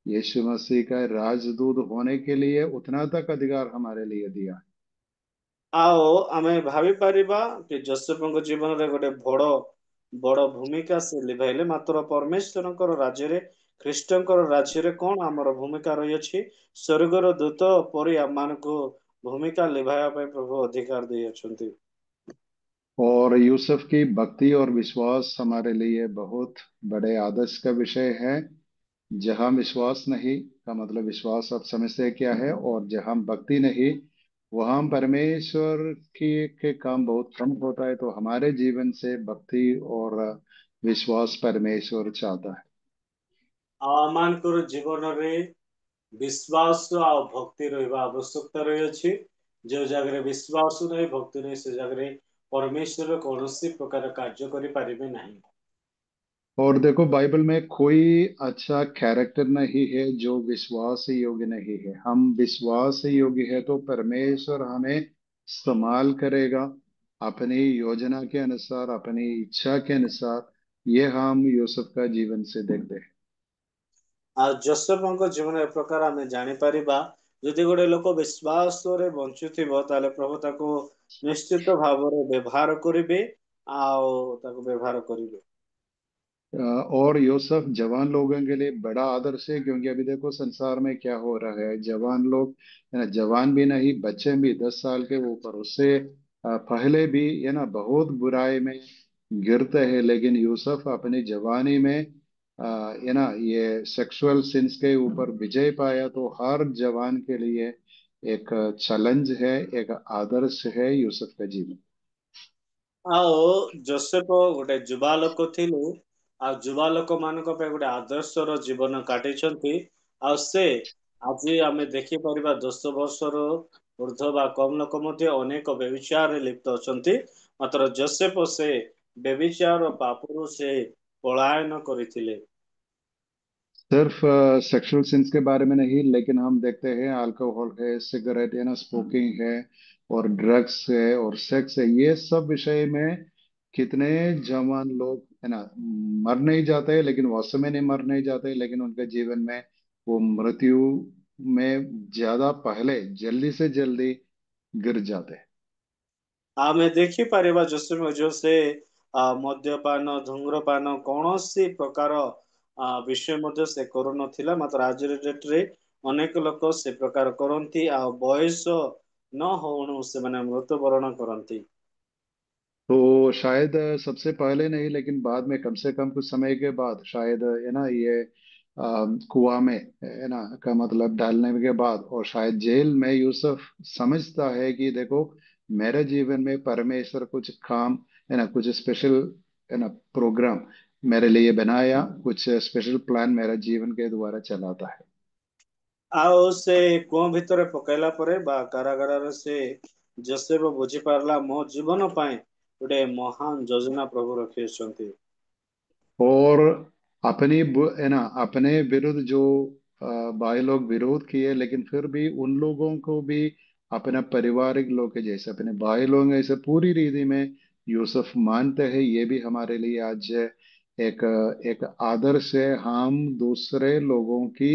यीशु मसीह का राजदूत होने के लिए उतना तक अधिकार हमारे लिए दिया। ଆଉ ଆମେ ଭାବିପାରିବା କି ଯୋସେଫଙ୍କ ଜୀବନରେ ଗୋଟେ ବଡ ବଡ ଭୂମିକା ସେ ଲିଭାଇଲେ, ମାତ୍ର ପରମେଶ୍ୱରଙ୍କର ରାଜ୍ୟରେ, ଖ୍ରୀଷ୍ଟଙ୍କର ରାଜ୍ୟରେ କଣ ଆମର ଭୂମିକା ରହିଅଛି? ସ୍ୱର୍ଗର ଦୂତ ପରି ଆମମାନଙ୍କୁ ଭୂମିକା ଲିଭାଇବା ପାଇଁ ପ୍ରଭୁ ଅଧିକାର ଦେଇଅଛନ୍ତି। और यूसुफ की भक्ति और विश्वास हमारे लिए बहुत बड़े आदर्श का विषय है। जहाँ विश्वास नहीं का मतलब विश्वास आप समझते हैं क्या है, और जहाँ भक्ति नहीं वहाँ परमेश्वर के काम बहुत कम होता है। तो हमारे जीवन से भक्ति और विश्वास परमेश्वर चाहता है। ଆମମାନଙ୍କର ଜୀବନରେ ବିଶ୍ୱାସ ଆଉ ଭକ୍ତି ରହିବା ଆବଶ୍ୟକତା ରହିଅଛି। ଯେଉଁ ଜାଗାରେ ବିଶ୍ୱାସ ନାହିଁ, ଭକ୍ତି ନାହିଁ, ସେ ଜାଗାରେ ପରମେଶ୍ୱର କୌଣସି ପ୍ରକାର କାର୍ଯ୍ୟ କରିପାରିବେ ନାହିଁ। और देखो, बाइबल में कोई अच्छा कैरेक्टर नहीं है जो विश्वास योग्य नहीं है। हम विश्वास योग्य है तो परमेश्वर हमें इस्तेमाल करेगा अपनी योजना के अनुसार, अपनी इच्छा के अनुसार। ये हम यूसुफ का जीवन से देखते हैं। ଆଉ ଯୋସେଫଙ୍କ ଜୀବନ ଏ ପ୍ରକାର ଆମେ ଜାଣିପାରିବା, ଯଦି ଗୋଟେ ଲୋକ ବିଶ୍ୱାସରେ ବଞ୍ଚୁଥିବ ତାହେଲେ ପ୍ରଭୁ ତାକୁ ନିଶ୍ଚିତ ଭାବରେ ବ୍ୟବହାର କରିବେ ଆଉ ତାକୁ ବ୍ୟବହାର କରିବେ। और यूसुफ जवान लोगों के लिए बड़ा आदर्श है, क्योंकि अभी देखो संसार में क्या हो रहा है। जवान लोग, है ना, जवान भी नहीं, बच्चे भी 10 साल के ऊपर, उससे पहले भी, है ना, बहुत बुराई में गिरते हैं। लेकिन यूसुफ अपनी जवानी में, है ना, ये सेक्सुअल सिंस के ऊपर विजय पाया। तो हर जवान के लिए एक चैलेंज है, एक आदर्श है यूसुफ का जीवन। ଆଉ ଯୋସେଫ ଗୋଟେ ଯୁବା ଲୋକ ଥିଲେ, ଆଉ ଯୁବା ଲୋକ ମାନଙ୍କ ପାଇଁ ଗୋଟେ ଆଦର୍ଶର ଜୀବନ କାଟିଛନ୍ତି। ଆଉ ସେ ଆଜି ଆମେ ଦେଖିପାରିବା 10 ବର୍ଷର ଉର୍ଦ୍ଧ୍ୱ ବା କମ ଲୋକ ମଧ୍ୟ ଅନେକ ବ୍ୟଭିଚାରରେ ଲିପ୍ତ ଅଛନ୍ତି। ମାତ୍ର ଯୋସେଫ ସେ ବ୍ୟଭିଚାର ପାପରୁ ସେ ପଳାୟନ କରିଥିଲେ। सिर्फ सेक्सुअल सिंस के बारे में नहीं, लेकिन हम देखते हैं अल्कोहल है, सिगरेट है ना, स्मोकिंग है, और ड्रग्स है, और सेक्स है। ये सब विषय में कितने जवान लोग, है ना, मर नहीं जाते, लेकिन वास्तव में नहीं मर नहीं जाते, लेकिन उनके जीवन में वो मृत्यु में ज्यादा पहले जल्दी से जल्दी गिर जाते हैं। ଆମେ ଦେଖିପାରିବା ଯୋସେଫ ଯୋଉ ସେ ମଦ୍ୟପାନ, ଧୂମ୍ରପାନ କୌଣସି ପ୍ରକାର ବିଷୟ ମଧ୍ୟ ସେ କରୁନଥିଲା। ମାତ୍ର ଆଜିର ଡେଟରେ ଅନେକ ଲୋକ ସେ ପ୍ରକାର କରନ୍ତି ଆଉ ବୟସ ନ ହଉଣୁ ସେମାନେ ମୃତ୍ୟୁବରଣ କରନ୍ତି। तो शायद सबसे पहले नहीं, लेकिन बाद में, कम से कम कुछ समय के बाद शायद, है ना, ये कुआं में, है ना, का मतलब डालने के बाद, और शायद जेल में यूसुफ समझता है कि देखो, मेरे जीवन में परमेश्वर कुछ काम, है ना, कुछ स्पेशल, है ना, प्रोग्राम मेरे लिए बनाया, कुछ स्पेशल प्लान मेरे जीवन के द्वारा चलाता है। ଆଉ ସେ କୂଅ ଭିତରେ ପକାଇଲା ପରେ ବା କାରାଗାରରେ ସେ ଯୋସେଫ ବୁଝିପାରିଲା ମୋ ଜୀବନ ପାଇଁ ଗୋଟେ ମହାନ ଯୋଜନା ପ୍ରଭୁ ରଖିଅଛନ୍ତି। और है ना, अपने विरुद्ध जो भाई लोग विरोध किए, लेकिन फिर भी उन लोगों को भी अपना पारिवारिक लोग के जैसे, अपने भाई लोग ऐसे पूरी रीति में यूसुफ मानते हैं। ये भी हमारे लिए आज एक एक आदर्श है। हम दूसरे लोगों की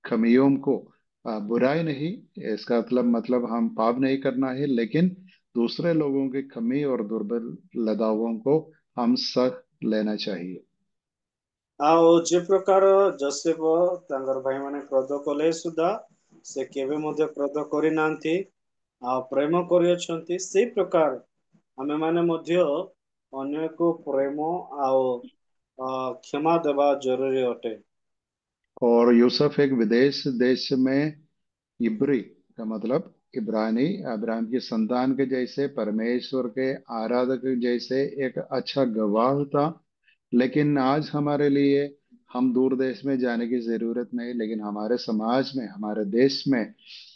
कमियों को, बुराई नहीं, इसका मतलब हम पाप नहीं करना है, लेकिन दूसरे लोगों की कमी और दुर्बलताओं को हम सह लेना चाहिए। ଆଉ ଯେ ପ୍ରକାର ଯୋସେଫ ତାଙ୍କର ଭାଇମାନେ କ୍ରୋଧ କଲେ ସୁଦ୍ଧା ସେ କେବେ ମଧ୍ୟ କ୍ରୋଧ କରିନାହାନ୍ତି ଆଉ ପ୍ରେମ କରିଅଛନ୍ତି। ସେଇ ପ୍ରକାର ଆମେମାନେ ମଧ୍ୟ ଅନ୍ୟକୁ ପ୍ରେମ ଆଉ କ୍ଷମା ଦେବା ଜରୁରୀ ଅଟେ। और यूसुफ एक विदेश देश में इब्री का मतलब इब्रानी, अब्राहम की संतान के जैसे, परमेश्वर के आराधक के जैसे एक अच्छा गवाह था। लेकिन आज हमारे लिए, हम दूर देश में जाने की जरूरत नहीं, लेकिन हमारे समाज में, हमारे देश में,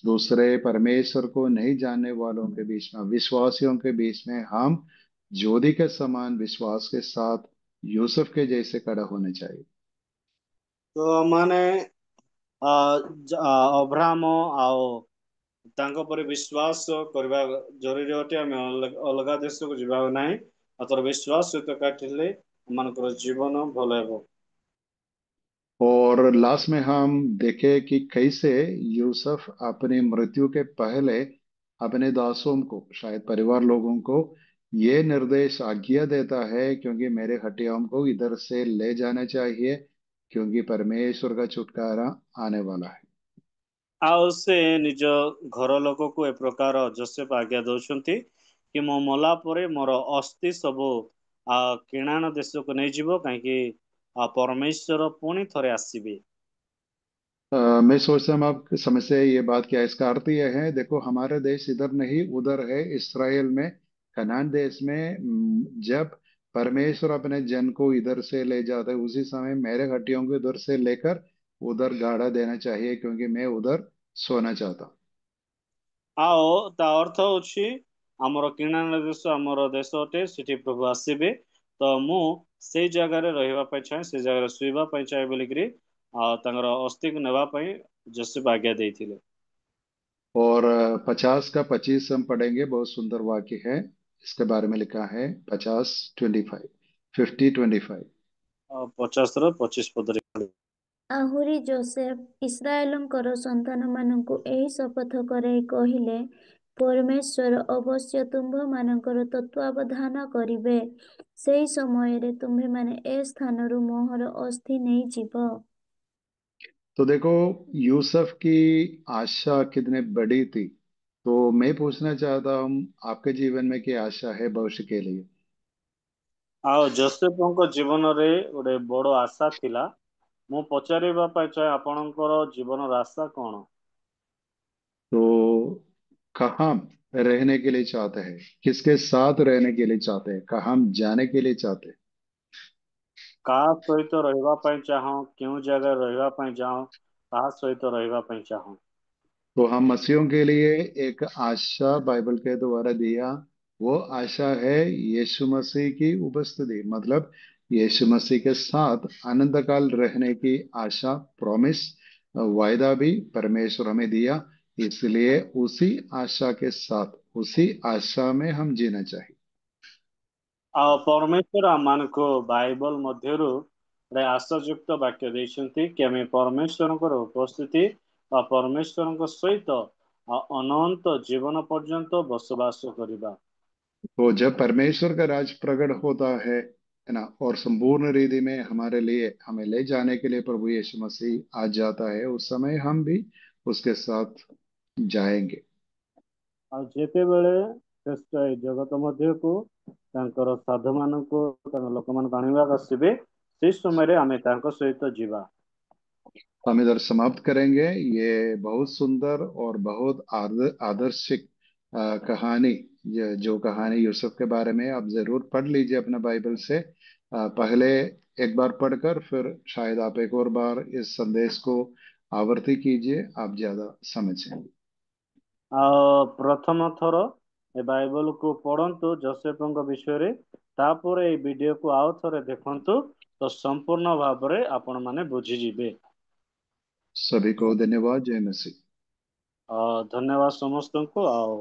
दूसरे परमेश्वर को नहीं जानने वालों के बीच में, विश्वासियों के बीच में, हम ज्योति के समान विश्वास के साथ यूसुफ के जैसे खड़ा होना चाहिए। ତ ମାନେ ଅବ୍ରାହମ ଆଉ ତାଙ୍କ ପରେ ବିଶ୍ୱାସ କରିବା ଜରୁରୀ ଅଟେ। ଆମେ ଅଲଗା ଦେଶକୁ ଯିବା ନାହିଁ, ମାତ୍ର ବିଶ୍ୱାସ ସହିତ କାଟିଲେ ଆମମାନଙ୍କର ଜୀବନ ଭଲ ହେବ। और लास्ट में हम देखें कि कैसे यूसुफ अपनी मृत्यु के पहले अपने दासों को, शायद परिवार लोगों को, ये निर्देश आज्ञा देता है, क्योंकि मेरे हड्डियों को इधर से ले जाना चाहिए, क्योंकि परमेश्वर का छुटकारा आने वाला है। ଆଉ ସେ ନିଜ ଘର ଲୋକକୁ ଏ ପ୍ରକାର ଯୋସେଫ ଆଜ୍ଞା ଦଉଛନ୍ତି କି ମୁଁ ମଲା ପରେ ମୋର ଅସ୍ଥି ସବୁ କିଣାଣ ଦେଶକୁ ନେଇଯିବ, କାହିଁକି ପରମେଶ୍ୱର ପୁଣି ଥରେ ଆସିବେ। मैं सोचता हूँ आप समझ से ये बात क्या है। इसका अर्थ यह है, देखो, हमारा देश इधर नहीं उधर है, इसराइल में, कनान देश में। जब परमेश्वर अपने जन को इधर से ले जाता है, उसी समय मेरे हड्डियों को इधर से लेकर उधर गाड़ा देना चाहिए, क्योंकि मैं उधर सोना चाहता हूँ। ଆଉ ତା ଅର୍ଥ ହଉଛି ଆମର କିଣାନ ଦେଶ ଆମର ଦେଶ ଅଟେ, ସେଠି ପ୍ରଭୁ ଆସିବେ। ତ ମୁଁ ସେଇ ଜାଗାରେ ରହିବା ପାଇଁ ଚାହେଁ, ସେଇ ଜାଗାରେ ଶୋଇବା ପାଇଁ ଚାହେଁ ବୋଲିକିରି ତାଙ୍କର ଅସ୍ଥିକୁ ନେବା ପାଇଁ ଯୋसेफ आज्ञा ଦେଇଥିଲେ। और 50 का 25 हम पढ़ेंगे, बहुत सुंदर वाक्य है। इसके बारे में लिखा है 50:25, 50:25। 50 ର 25 ପଦରେ ଆହୁରି ଯୋସେଫ ଇସ୍ରାଏଲଙ୍କର ସନ୍ତାନମାନଙ୍କୁ ଏହି ଶପଥ କରାଇ କହିଲେ, ପରମେଶ୍ୱର ଅବଶ୍ୟ ତୁମ୍ଭମାନଙ୍କର ତତ୍ତ୍ୱାବଧାନ କରିବେ। ସେହି ସମୟରେ ତୁମ୍ଭେମାନେ ଏ ସ୍ଥାନରୁ ମୋହର ଅସ୍ଥି ନେଇଯିବ। तो देखो, यूसुफ की आशा कितनी बड़ी थी। तो मैं पूछना चाहता हूँ, आपके जीवन में क्या आशा है भविष्य के लिए? ଆଉ ଯୋसेଫଙ୍କ ଜୀବନରେ ଗୋଟେ ବଡ ଆଶା ଥିଲା। ମୁଁ ପଚାରିବା ପାଇଁ ଚାହେଁ ଆପଣଙ୍କର ଜୀବନର ଆଶା କଣ? तो कहाँ रहने के लिए चाहते हैं, किसके साथ रहने के लिए चाहते हैं, कहाँ जाने के लिए चाहते हैं? କାହା ସହିତ ରହିବା ପାଇଁ ଚାହଁ, କେଉଁ ଜାଗାରେ ରହିବା ପାଇଁ ଚାହଁ, କାହା ସହିତ ରହିବା ପାଇଁ ଚାହଁ? तो हम मसीहों के लिए एक आशा बाइबल के द्वारा दिया, वो आशा है यीशु मसीह की उपस्थिति, मतलब यीशु मसीह के साथ अनंत काल रहने की आशा, प्रॉमिस, वायदा भी परमेश्वर हमें दिया। इसलिए उसी आशा के साथ, उसी आशा में हम जीना चाहिए। ଆଉ ପରମେଶ୍ୱର ଆମମାନଙ୍କୁ ବାଇବଲ ମଧ୍ୟରୁ ଗୋଟେ ଆଶାଯୁକ୍ତ ବାକ୍ୟ ଦେଇଛନ୍ତି କି ଆମେ ପରମେଶ୍ୱରଙ୍କର ଉପସ୍ଥିତି ବା ପରମେଶ୍ୱରଙ୍କ ସହିତ ଅନନ୍ତ ଜୀବନ ପର୍ଯ୍ୟନ୍ତ ବସବାସ କରିବା। तो जब परमेश्वर का राज प्रकट होता है ना, और संपूर्ण रीति में हमारे लिए हमें ले जाने के लिए प्रभु यीशु मसीह आ जाता है, उस समय हम भी उसके साथ जाएंगे। ଆଉ ଯେତେବେଳେ ଖ୍ରୀଷ୍ଟ ଏଇ ଜଗତ ମଧ୍ୟକୁ ତାଙ୍କର ସାଧୁମାନଙ୍କୁ ତାଙ୍କ ଲୋକମାନଙ୍କୁ ଆଣିବାକୁ ଆସିବେ, ସେଇ ସମୟରେ ଆମେ ତାଙ୍କ ସହିତ ଯିବା। हम इधर समाप्त करेंगे। ये बहुत सुंदर और बहुत आदर्शिक कहानी, ये जो कहानी यूसुफ के बारे में, आप जरूर पढ़ लीजिए अपना बाइबल से। पहले एक बार पढ़कर फिर शायद आप एक और बार इस संदेश को आवर्ती कीजिए, आप ज्यादा समझेंगे। ଆଉ ପ୍ରଥମ ଥର ଏ ବାଇବଲକୁ ପଢନ୍ତୁ ଯୋसेଫଙ୍କ ବିଷୟରେ, ତାପରେ ଏଇ ଭିଡିଓକୁ ଆଉ ଥରେ ଦେଖନ୍ତୁ, ତ ସମ୍ପୂର୍ଣ୍ଣ ଭାବରେ ଆପଣମାନେ ବୁଝିଯିବେ। सभी को धन्यवाद। जय मसीह। ଧନ୍ୟବାଦ ସମସ୍ତଙ୍କୁ। ଆଉ